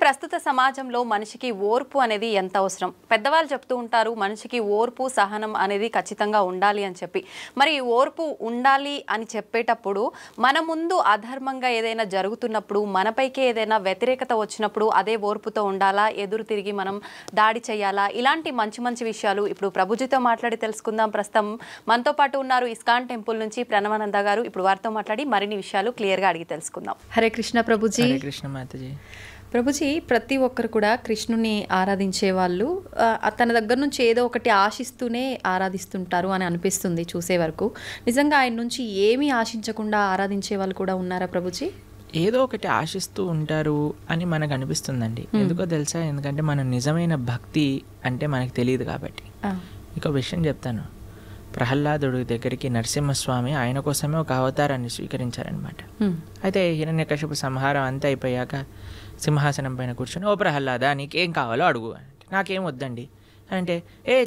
ప్రస్తుత సమాజంలో మనిషికి ఓర్పు అనేది ఎంత అవసరం? పెద్దవాళ్ళు చెప్తూ ఉంటారు మనిషికి ఓర్పు సహనం అనేది ఖచ్చితంగా ఉండాలి అని చెప్పి. మరి ఓర్పు ఉండాలి అని చెప్పేటప్పుడు మన ముందు అధర్మంగా ఏదైనా జరుగుతున్నప్పుడు, మనపైకి ఏదైనా వ్యతిరేకత వచ్చినప్పుడు అదే ఓర్పుతో ఉండాలా, ఎదురు తిరిగి మనం దాడి చేయాలా? ఇలాంటి మంచి మంచి విషయాలు ఇప్పుడు ప్రభుజీతో మాట్లాడి తెలుసుకుందాం. ప్రస్తుతం మనతో పాటు ఉన్నారు ఇస్కాన్ టెంపుల్ నుంచి ప్రణవానంద గారు. ఇప్పుడు వారితో మాట్లాడి మరిన్ని విషయాలు క్లియర్గా అడిగి తెలుసుకుందాం. హరే కృష్ణ ప్రభుజీ. హరే కృష్ణ మాతాజీ. ప్రభుజీ, ప్రతి ఒక్కరు కూడా కృష్ణుని ఆరాధించే వాళ్ళు తన దగ్గర నుంచి ఏదో ఒకటి ఆశిస్తూనే ఆరాధిస్తుంటారు అని అనిపిస్తుంది చూసే వరకు. నిజంగా ఆయన నుంచి ఏమీ ఆశించకుండా ఆరాధించే వాళ్ళు కూడా ఉన్నారా ప్రభుజీ? ఏదో ఒకటి ఆశిస్తూ ఉంటారు అని మనకు అనిపిస్తుందండి. ఎందుకో తెలుసా? ఎందుకంటే మనం నిజమైన భక్తి అంటే మనకు తెలియదు కాబట్టి. ఇంకో విషయం చెప్తాను. ప్రహ్లాదుడు దగ్గరికి నరసింహస్వామి ఆయన కోసమే ఒక అవతారాన్ని స్వీకరించారనమాట. అయితే హిరణ్యకశిపు సంహారం అంతా అయిపోయాక సింహాసనం పైన కూర్చొని, ఓ ప్రహ్లాద నీకేం కావాలో అడుగు అంటే, నాకేం వద్దండి అంటే,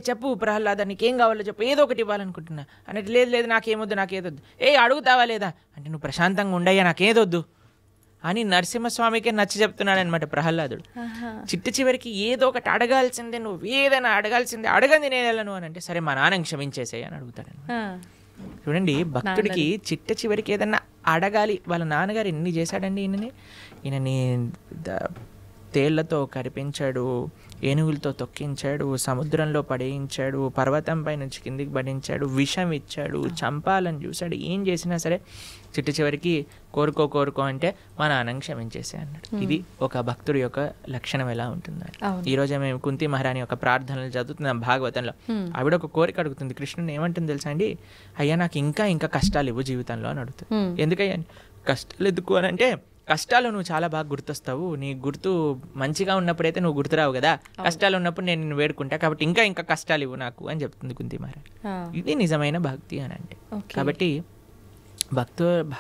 చెప్పు ప్రహ్లాద నీకేం కావాలో చెప్పు, ఏదో ఒకటి ఇవ్వాలనుకుంటున్నా అంటే, లేదు లేదు నాకేమొద్దు నాకేదొద్దు. అడుగుతావా లేదా అంటే, నువ్వు ప్రశాంతంగా ఉండయ్యా నాకేదొద్దు అని నరసింహస్వామికే నచ్చి చెప్తున్నాడనమాట ప్రహ్లాదుడు. చివరికి ఏదో ఒకటి అడగాల్సిందే, నువ్వు ఏదైనా అడగాల్సిందే, అడగంది నేనెళ్ళను అని అంటే, సరే మా నాన్నని క్షమించేసేయి అని అడుగుతాడనమాట. చూడండి, భక్తుడికి చివరికి ఏదన్నా అడగాలి. వాళ్ళ నాన్నగారు ఎన్ని చేశాడండి ఈయనని తేళ్లతో కరిపించాడు, ఏనుగులతో తొక్కించాడు, సముద్రంలో పడేయించాడు, పర్వతంపై నుంచి కిందికి పడించాడు, విషం ఇచ్చాడు, చంపాలని చూశాడు. ఏం చేసినా సరే చివరికి కోరుకో అంటే మా నాన్నని క్షమించేసే అన్నాడు. ఇది ఒక భక్తుడి యొక్క లక్షణం ఎలా ఉంటుంది. ఈరోజు మేము కుంతి మహారాణి యొక్క ప్రార్థనలు చదువుతున్నాం భాగవతంలో. ఆవిడ ఒక కోరిక అడుగుతుంది కృష్ణుని. ఏమంటుంది తెలుసా అండి? అయ్యా నాకు ఇంకా కష్టాలు ఇవ్వు జీవితంలో అని అడుగుతుంది. ఎందుకయ్యా కష్టాలు ఎందుకు అని అంటే, కష్టాలు నువ్వు చాలా బాగా గుర్తొస్తావు, నీ గుర్తు మంచిగా ఉన్నప్పుడైతే నువ్వు గుర్తురావు కదా, కష్టాలు ఉన్నప్పుడు నేను నిన్ను వేడుకుంటా, కాబట్టి ఇంకా కష్టాలు ఇవ్వు నాకు అని చెప్తుంది కుంతి మహారాణి. ఇది నిజమైన భక్తి అని అంటే. కాబట్టి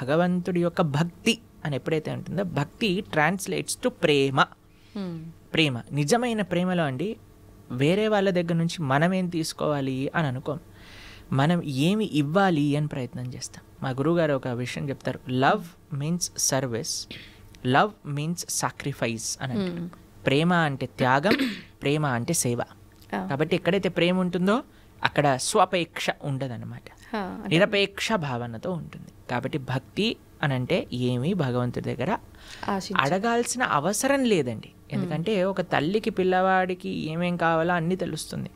భగవంతుడి యొక్క భక్తి అని ఎప్పుడైతే ఉంటుందో, భక్తి ట్రాన్స్లేట్స్ టు ప్రేమ. నిజమైన ప్రేమలో అండి వేరే వాళ్ళ దగ్గర నుంచి మనం ఏం తీసుకోవాలి అని అనుకోం, మనం ఏమి ఇవ్వాలి అని ప్రయత్నం చేస్తాం. మా గురువుగారు ఒక విషయం చెప్తారు, love means service, love means sacrifice అని అంటారు. ప్రేమ అంటే త్యాగం, ప్రేమ అంటే సేవ. కాబట్టి ఎక్కడైతే ప్రేమ ఉంటుందో అక్కడ స్వపేక్ష ఉండదన్నమాట, నిరపేక్ష భావనతో ఉంటుంది. కాబట్టి భక్తి అని అంటే ఏమీ భగవంతుడి దగ్గర అడగాల్సిన అవసరం లేదండి. ఎందుకంటే ఒక తల్లికి పిల్లవాడికి ఏమేం కావాలో అన్నీ తెలుస్తుంది.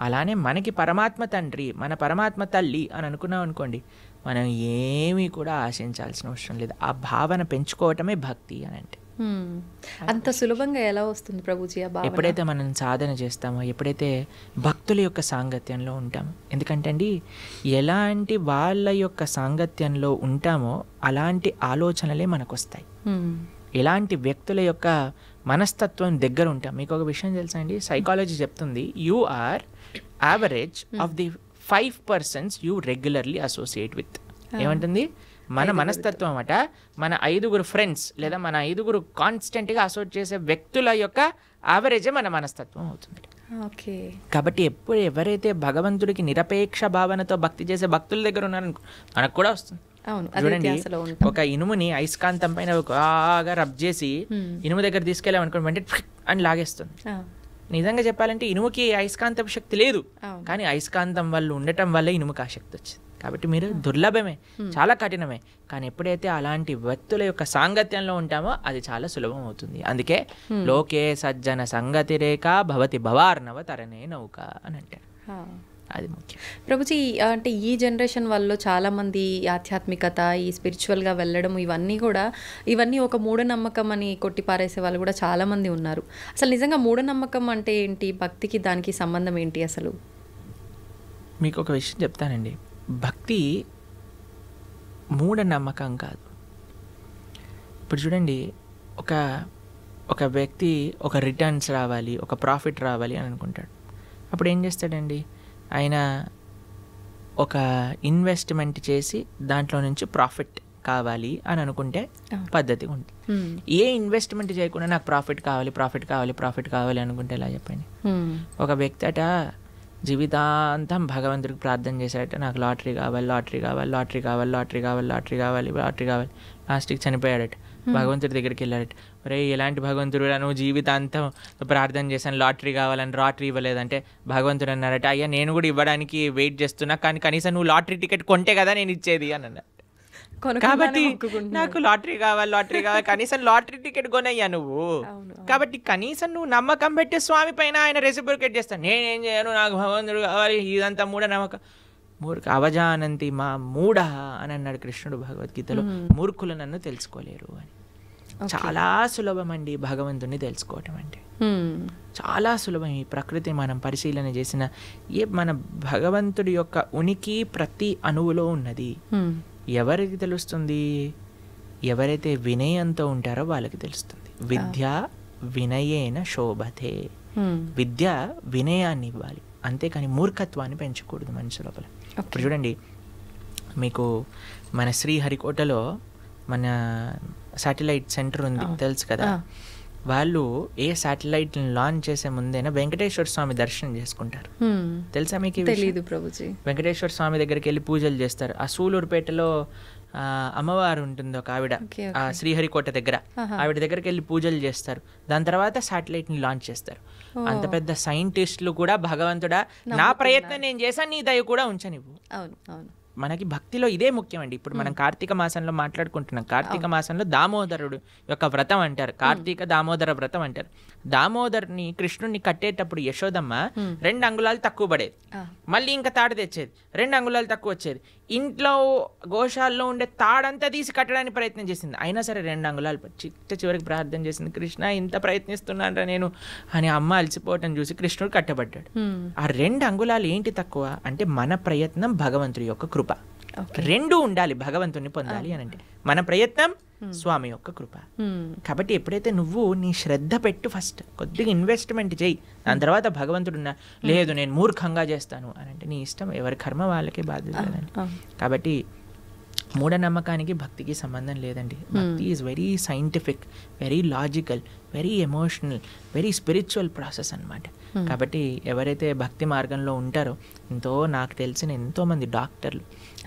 అలానే మనకి పరమాత్మ తండ్రి, మన పరమాత్మ తల్లి అని అనుకున్నాం అనుకోండి, మనం ఏమీ కూడా ఆశించాల్సిన అవసరం లేదు. ఆ భావన పెంచుకోవటమే భక్తి అని అంటే. అంత సులభంగా ఎలా వస్తుంది ప్రభుజీ ఆ భావన? ఎప్పుడైతే మనం సాధన చేస్తామో, ఎప్పుడైతే భక్తుల యొక్క సాంగత్యంలో ఉంటామో. ఎందుకంటే అండి, ఎలాంటి వాళ్ళ యొక్క సాంగత్యంలో ఉంటామో అలాంటి ఆలోచనలే మనకు వస్తాయి. ఎలాంటి వ్యక్తుల యొక్క మనస్తత్వం దగ్గర ఉంటాం. మీకు ఒక విషయం తెలుసా అండి? సైకాలజీ చెప్తుంది, you are average of the 5 persons you regularly associate with. ఏమంటుంది? మన మనస్తత్వం అట మన 5 ఫ్రెండ్స్ లేదా మన 5 కాన్స్టెంట్గా అసోసియేట్ చేసే వ్యక్తుల యొక్క యావరేజే మన మనస్తత్వం అవుతుంది. కాబట్టి ఎవరైతే భగవంతుడికి నిరపేక్ష భావనతో భక్తి చేసే భక్తుల దగ్గర ఉన్నారనుకో, మనకు కూడా వస్తుంది. చూడండి, ఒక ఇనుముని అయస్కాంతం పైన బాగా రబ్ చేసి ఇనుము దగ్గర తీసుకెళ్ళామనుకోండి, వెంటనే అని లాగేస్తుంది. నిజంగా చెప్పాలంటే ఇనుముకి అయస్కాంతం శక్తి లేదు, కానీ అయస్కాంతం వల్ల ఉండటం వల్ల ఇనుముకి ఆ శక్తి వచ్చింది. కాబట్టి మీరు దుర్లభమే, చాలా కఠినమే, కానీ ఎప్పుడైతే అలాంటి వ్యక్తుల యొక్క సాంగత్యంలో ఉంటామో అది చాలా సులభం అవుతుంది. అందుకే లోకే సజ్జన సంగతి రేఖ భవతి భవార్ణవ తరణే నౌక అని అంటారు. అది ముఖ్యం ప్రభుజీ. అంటే ఈ జనరేషన్ వాళ్ళు చాలామంది ఆధ్యాత్మికత, ఈ స్పిరిచువల్గా వెళ్ళడం, ఇవన్నీ ఒక మూఢనమ్మకం అని కొట్టిపారేసే వాళ్ళు కూడా చాలామంది ఉన్నారు. అసలు నిజంగా మూఢనమ్మకం అంటే ఏంటి? భక్తికి దానికి సంబంధం ఏంటి అసలు? మీకు ఒక విషయం చెప్తానండి, భక్తి మూఢనమ్మకం కాదు. ఇప్పుడు చూడండి, ఒక వ్యక్తి ఒక రిటర్న్స్ రావాలి, ఒక ప్రాఫిట్ రావాలి అని అనుకుంటాడు. అప్పుడు ఏం చేస్తాడండి? ఆయన ఒక ఇన్వెస్ట్మెంట్ చేసి దాంట్లో నుంచి ప్రాఫిట్ కావాలి అని అనుకుంటే పద్ధతి ఉంటుంది. ఏ ఇన్వెస్ట్మెంట్ చేయకుండా నాకు ప్రాఫిట్ కావాలి అనుకుంటే ఎలా చెప్పండి? ఒక వ్యక్తి అట జీవితాంతం భగవంతుడికి ప్రార్థన చేశాడట, నాకు లాటరీ కావాలి, లాటరీ కావాలి, లాటరీ కావాలి, లాటరీ కావాలి, లాటరీ కావాలి, లాటరీ కావాలి. లాస్ట్కి చనిపోయాడట. భగవంతుడి దగ్గరికి వెళ్ళాడట, ఒరే ఎలాంటి భగవంతుడు, నువ్వు జీవితాంతం ప్రార్థన చేశాను లాటరీ కావాలని లాటరీ ఇవ్వలేదంటే భగవంతుడు అన్నారట, అయ్యా నేను కూడా ఇవ్వడానికి వెయిట్ చేస్తున్నా, కానీ కనీసం నువ్వు లాటరీ టికెట్ కొంటే కదా నేను ఇచ్చేది అని అన్నారు. కాబట్టి నాకు లాటరీ కావాలి, లాటరీ కావాలి, కనీసం లాటరీ టికెట్ కొనయ్యా నువ్వు. కాబట్టి కనీసం నువ్వు నమ్మకం పెట్టే స్వామి పైన ఆయన రెసిప్రికేట్ చేస్తాను, నేనేం చేయను, నాకు భగవంతుడు కావాలి, ఇదంతా మూఢనమ్మకం. అవజానంతి మా మూఢ అని అన్నాడు కృష్ణుడు భగవద్గీతలో. మూర్ఖులు నన్ను తెలుసుకోలేరు అని. చాలా సులభం అండి భగవంతుని తెలుసుకోవటం అంటే, చాలా సులభం. ఈ ప్రకృతిని మనం పరిశీలన చేసిన మన భగవంతుడి యొక్క ఉనికి ప్రతి అణువులో ఉన్నది. ఎవరికి తెలుస్తుంది? ఎవరైతే వినయంతో ఉంటారో వాళ్ళకి తెలుస్తుంది. విద్య వినయేన శోభతే. విద్య వినయాన్ని ఇవ్వాలి, అంతేకాని మూర్ఖత్వాన్ని పెంచకూడదు మనిషి లోపల. ఇప్పుడు చూడండి, మీకు మన శ్రీహరికోటలో మన శాటిలైట్ సెంటర్ ఉంది తెలుసు కదా. వాళ్ళు ఏ శాటిలైట్ లాంచ్ చేసే ముందేనా వెంకటేశ్వర స్వామి దర్శనం చేసుకుంటారు. తెలుసా మీకు? తెలీదు ప్రభుజీ. వెంకటేశ్వర స్వామి దగ్గరికి వెళ్ళి పూజలు చేస్తారు. ఆ సూలూరుపేటలో అమ్మవారు ఉంటుంది ఒక ఆవిడ, ఆ శ్రీహరికోట దగ్గర, ఆవిడ దగ్గరికి వెళ్ళి పూజలు చేస్తారు. దాని తర్వాత శాటిలైట్ ని లాంచ్ చేస్తారు. అంత పెద్ద సైంటిస్టులు కూడా భగవంతుడా నా ప్రయత్నం నేను చేశాను, నీ దయ కూడా ఉంచనివ్వు. మనకి భక్తిలో ఇదే ముఖ్యమండి. ఇప్పుడు మనం కార్తీక మాసంలో మాట్లాడుకుంటున్నాం. కార్తీక మాసంలో దామోదరుడు యొక్క వ్రతం అంటారు, కార్తీక దామోదర వ్రతం అంటారు. దామోదర్ని కృష్ణుడిని కట్టేటప్పుడు యశోదమ్మ 2 అంగుళాలు తక్కువ పడేది, మళ్ళీ ఇంకా తాడు తెచ్చేది, 2 అంగుళాలు తక్కువ వచ్చేది. ఇంట్లో గోశాల్లో ఉండే తాడంతా తీసి కట్టడానికి ప్రయత్నం చేసింది, అయినా సరే 2 అంగుళాలు చివరికి ప్రార్థన చేసింది, కృష్ణ ఇంత ప్రయత్నిస్తున్నానరా నేను అని. అమ్మ అలసిపోవటం చూసి కృష్ణుడు కట్టబడ్డాడు. ఆ 2 అంగుళాలు ఏంటి తక్కువ అంటే మన ప్రయత్నం, భగవంతుడి యొక్క కృప. 2 ఉండాలి భగవంతుని పొందాలి అని అంటే. మన ప్రయత్నం, స్వామి యొక్క కృప. కాబట్టి ఎప్పుడైతే నువ్వు నీ శ్రద్ధ పెట్టు, ఫస్ట్ కొద్దిగా ఇన్వెస్ట్మెంట్ చేయి, దాని తర్వాత భగవంతుడు లేదు నేను మూర్ఖంగా చేస్తాను అని అంటే నీ ఇష్టం, ఎవరి కర్మ వాళ్ళకే బాధ్యత లేదండి. కాబట్టి మూఢనమ్మకానికి భక్తికి సంబంధం లేదండి. భక్తి is very scientific, very logical, very emotional, very spiritual process అన్నమాట. కాబట్టి ఎవరైతే భక్తి మార్గంలో ఉంటారో, నాకు తెలిసిన ఎంతోమంది డాక్టర్లు,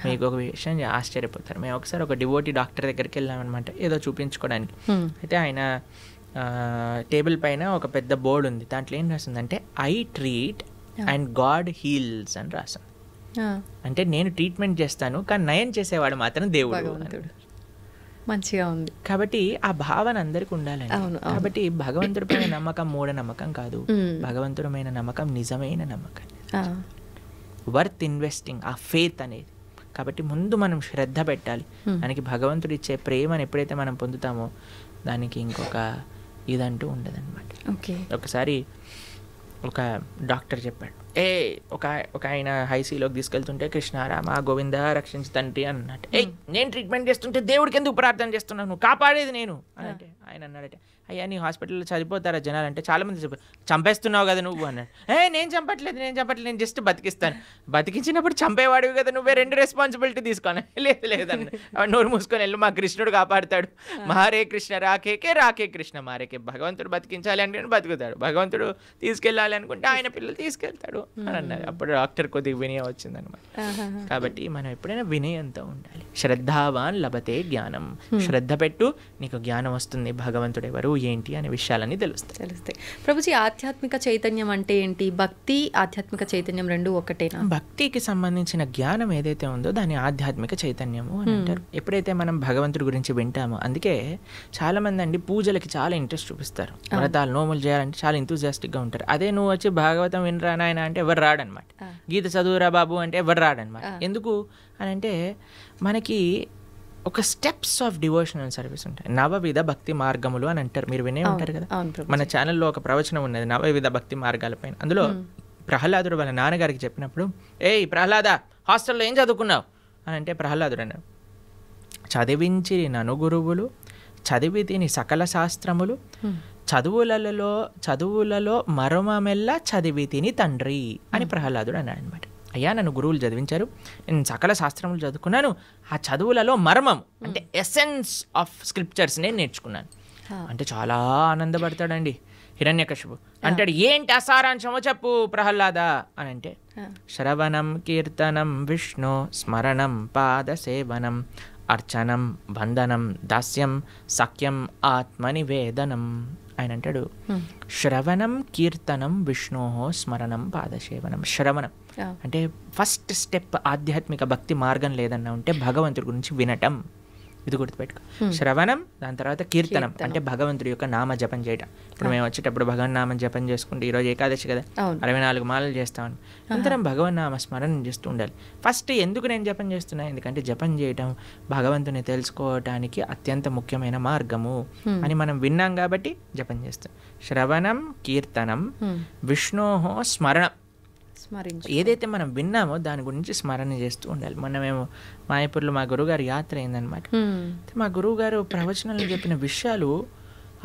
మీకు ఒక విషయం ఆశ్చర్యపోతారు. మేము ఒకసారి ఒక డివోటీ డాక్టర్ దగ్గరికి వెళ్ళామన్నమాట, ఏదో చూపించుకోవడానికి. అయితే ఆయన టేబుల్ పైన ఒక పెద్ద బోర్డు ఉంది, దాంట్లో ఏం రాసిందంటే I treat and God heals అని రాసాం. అంటే నేను ట్రీట్మెంట్ చేస్తాను కానీ నయం చేసేవాడు మాత్రం దేవుడు. మంచిగా ఉంది. కాబట్టి ఆ భావన అందరికి ఉండాలండి. కాబట్టి భగవంతుడి పైన నమ్మకం మూఢ నమ్మకం కాదు, భగవంతుడి పైన నమ్మకం నిజమైన నమ్మకం, వర్త్ ఇన్వెస్టింగ్, ఆ ఫెయిత్ అనేది. కాబట్టి ముందు మనం శ్రద్ధ పెట్టాలి. దానికి భగవంతుడు ఇచ్చే ప్రేమను ఎప్పుడైతే మనం పొందుతామో దానికి ఇంకొక ఇదంటూ ఉండదన్నమాట. ఒకసారి ఒక డాక్టర్ చెప్పాడు, ఒక ఆయన హైసీలోకి తీసుకెళ్తుంటే కృష్ణ రామ గోవింద రక్షించి తండ్రి అన్నట్టు, నేను ట్రీట్మెంట్ చేస్తుంటే దేవుడికి ఎందుకు ప్రార్థన చేస్తున్నాను, కాపాడేది నేను అని అంటే ఆయన అన్నాడట, అయ్యా నీ హాస్పిటల్లో చనిపోతారా జనాలు అంటే చాలా మంది చంపేస్తున్నావు కదా నువ్వు అన్నాడు. నేను చంపట్లేదు, నేను జస్ట్ బతికిస్తాను. బతికించినప్పుడు చంపేవాడివి కదా నువ్వే, 2 రెస్పాన్సిబిలిటీ తీసుకోను. లేదన్న నోరు మూసుకొని వెళ్ళు, మా కృష్ణుడు కాపాడుతాడు, మారే కృష్ణ రాకే కృష్ణ మారేకే. భగవంతుడు బతికించాలి అంటే బతుకుతాడు, భగవంతుడు తీసుకెళ్ళాలి అనుకుంటే ఆయన పిల్లలు తీసుకెళ్తాడు అని అన్నారు. అప్పుడు డాక్టర్ కొద్దిగా వినయం వచ్చిందనమాట. కాబట్టి మనం ఎప్పుడైనా వినయంతో ఉండాలి. శ్రద్ధావాన్ లభతే జ్ఞానం, శ్రద్ధ పెట్టు నీకు జ్ఞానం వస్తుంది, భగవంతుడు ఎవరు ఏంటి అనే విషయాలన్నీ తెలుస్తాయి. ప్రభుజీ, ఆధ్యాత్మిక చైతన్యం అంటే ఏంటి? భక్తి ఆధ్యాత్మిక చైతన్యం రెండు ఒకటేనా? భక్తికి సంబంధించిన జ్ఞానం ఏదైతే ఉందో దాన్ని ఆధ్యాత్మిక చైతన్యము అని అంటారు. ఎప్పుడైతే మనం భగవంతుడి గురించి వింటామో, అందుకే చాలా మంది అండి పూజలకి చాలా ఇంట్రెస్ట్ చూపిస్తారు, వ్రతాలు నోములు చేయాలంటే చాలా ఎంతూజియాస్టిక్గా ఉంటారు. అదే నువ్వు వచ్చి భాగవతం వినరా నాయన అంటే ఎవరు రాడనమాట, గీత చదువురా బాబు అంటే ఎవరు రాడనమాట. ఎందుకు అని అంటే మనకి ఒక స్టెప్స్ ఆఫ్ డివోషనల్ సర్వీస్ ఉంటాయి. 9 భక్తి మార్గములు అని అంటారు, మీరు వినే ఉంటారు కదా. మన ఛానల్లో ఒక ప్రవచనం ఉన్నది 9 భక్తి మార్గాలపైన. అందులో ప్రహ్లాదుడు వాళ్ళ నాన్నగారికి చెప్పినప్పుడు, ప్రహ్లాద హాస్టల్లో ఏం చదువుకున్నావు అని అంటే ప్రహ్లాదుడు అన్నాడు, చదివించి నను గురువులు చదివి తిని సకల శాస్త్రములు చదువులలో మరమమెల్ల చదివి తిని తండ్రి అని ప్రహ్లాదుడు అన్నాడు అనమాట. అయ్యా నన్ను గురువులు చదివించారు, నేను సకల శాస్త్రములు చదువుకున్నాను, ఆ చదువులలో మర్మం అంటే ఎసెన్స్ ఆఫ్ స్క్రిప్చర్స్ నేను నేర్చుకున్నాను అంటే చాలా ఆనందపడతాడండి. హిరణ్యకశిపు అంటాడు, ఏంటి అసారాంశమో చెప్పు ప్రహ్లాద అని అంటే, శ్రవణం కీర్తనం విష్ణు స్మరణం పాదసేవనం అర్చనం బంధనం దాస్యం సఖ్యం ఆత్మనివేదనం. ఆయన అంటాడు, శ్రవణం కీర్తనం విష్ణో స్మరణం పాదసేవనం. శ్రవణం అంటే ఫస్ట్ స్టెప్ ఆధ్యాత్మిక భక్తి మార్గం లేదన్నా ఉంటే భగవంతుడి గురించి వినటం. ఇది గుర్తుపెట్టుకో. శ్రవణం, దాని తర్వాత కీర్తనం అంటే భగవంతుడి యొక్క నామ జపం చేయటం. ఇప్పుడు మేము వచ్చేటప్పుడు భగవన్ నామం జపం చేసుకుంటే, ఈరోజు ఏకాదశి కదా, 64 మాలలు చేస్తామని అందరం భగవన్ నామ స్మరణ చేస్తూ ఉండాలి. ఫస్ట్ ఎందుకు నేను జపం చేస్తున్నా? ఎందుకంటే జపం చేయటం భగవంతుని తెలుసుకోవటానికి అత్యంత ముఖ్యమైన మార్గము అని మనం విన్నాం కాబట్టి జపం చేస్తాం. శ్రవణం కీర్తనం విష్ణోహో స్మరణం. ఏదైతే మనం విన్నామో దాని గురించి స్మరణ చేస్తూ ఉండాలి. మనమేమో మాయపూర్లో మా గురువుగారు యాత్ర అయిందనమాట. మా గురువుగారు ప్రవచనాలు చెప్పిన విషయాలు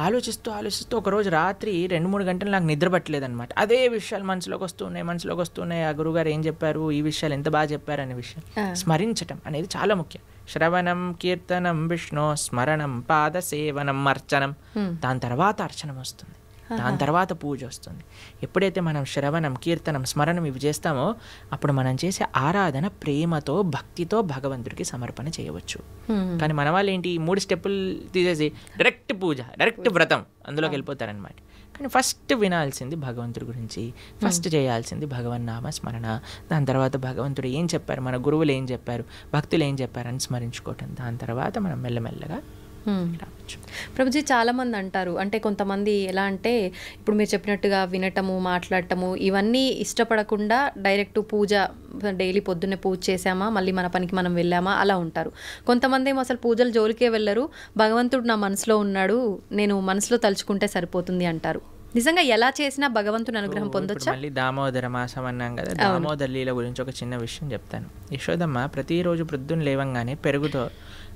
ఆలోచిస్తూ ఒకరోజు రాత్రి 2-3 గంటలు నాకు నిద్ర పట్టలేదన్నమాట. అదే విషయాలు మనసులోకి వస్తున్నాయి. ఆ గురువుగారు ఏం చెప్పారు, ఈ విషయాలు ఎంత బాగా చెప్పారు అనే విషయం స్మరించటం అనేది చాలా ముఖ్యం. శ్రవణం కీర్తనం విష్ణు స్మరణం పాదసేవనం అర్చనం. దాని తర్వాత అర్చనం వస్తుంది, దాని తర్వాత పూజ వస్తుంది. ఎప్పుడైతే మనం శ్రవణం కీర్తనం స్మరణం ఇవి చేస్తామో అప్పుడు మనం చేసే ఆరాధన ప్రేమతో భక్తితో భగవంతుడికి సమర్పణ చేయవచ్చు. కానీ మన వాళ్ళు ఏంటి, 3 స్టెప్పులు తీసేసి డైరెక్ట్ పూజ, డైరెక్ట్ వ్రతం అందులోకి వెళ్ళిపోతారనమాట. కానీ ఫస్ట్ వినాల్సింది భగవంతుడి గురించి, ఫస్ట్ చేయాల్సింది భగవన్ నామ స్మరణ. దాని తర్వాత భగవంతుడు ఏం చెప్పారు, మన గురువులు ఏం చెప్పారు, భక్తులు ఏం చెప్పారని స్మరించుకోవటం. దాని తర్వాత మనం మెల్లమెల్లగా రావచ్చు. ప్రభుజీ, చాలామంది అంటారు, అంటే కొంతమంది ఎలా అంటే ఇప్పుడు మీరు చెప్పినట్టుగా వినటము, మాట్లాడటము ఇవన్నీ ఇష్టపడకుండా డైరెక్ట్ పూజ, డైలీ పొద్దున్నే పూజ చేసామా మళ్ళీ మన పనికి మనం వెళ్ళామా అలా ఉంటారు. కొంతమంది ఏమో అసలు పూజలు జోలికే వెళ్ళరు, భగవంతుడు నా మనసులో ఉన్నాడు, నేను మనసులో తలుచుకుంటే సరిపోతుంది అంటారు. నిజంగా ఎలా చేసినా భగవంతుని అనుగ్రహం పొందొచ్చా? మళ్ళీ దామోదర మాసం అన్నాం కదా, దామోదర లీల గురించి ఒక చిన్న విషయం చెప్తాను. యశోదమ్మ ప్రతిరోజు ప్రొద్దున లేవంగానే పెరుగుతో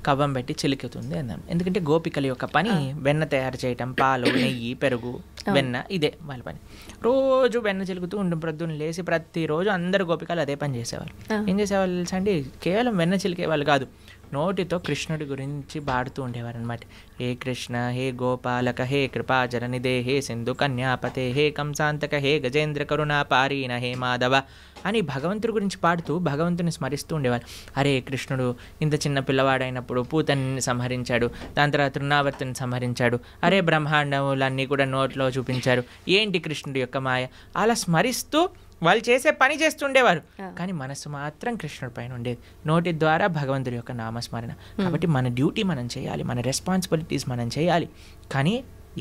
కవ్వం పెట్టి చిలుకుతుంది అన్నాం. ఎందుకంటే గోపికల యొక్క పని వెన్న తయారు చేయటం, పాలు, నెయ్యి, పెరుగు, వెన్న, ఇదే వాళ్ళ పని. రోజు వెన్న చిలుకుతూ ఉండు. ప్రొద్దున లేసి ప్రతిరోజు అందరు గోపికలు అదే పని చేసేవాళ్ళు. ఏం చేసేవాళ్ళు తెలుసా అండి, కేవలం వెన్న చిలికే వాళ్ళు కాదు, నోటితో కృష్ణుడి గురించి పాడుతూ ఉండేవారు అనమాట. హే కృష్ణ, హే గోపాలక, హే కృపాచరణిదే, హే సింధు కన్యాపతే, హే కంసాంతక, హే గజేంద్ర కరుణా పారీన, హే మాధవ అని భగవంతుడి గురించి పాడుతూ భగవంతుని స్మరిస్తూ ఉండేవారు. అరే కృష్ణుడు ఇంత చిన్న పిల్లవాడైనప్పుడు పూతని సంహరించాడు, దాని తర్వాత తృణావర్తిని సంహరించాడు, అరే బ్రహ్మాండములన్నీ కూడా నోట్లో చూపించారు, ఏంటి కృష్ణుడి యొక్క మాయ, అలా స్మరిస్తూ వాళ్ళు చేసే పని చేస్తుండేవారు. కానీ మనసు మాత్రం కృష్ణుడి పైన ఉండేది, నోటి ద్వారా భగవంతుడి యొక్క నామస్మరణ. కాబట్టి మన డ్యూటీ మనం చేయాలి, మన రెస్పాన్సిబిలిటీస్ మనం చేయాలి. కానీ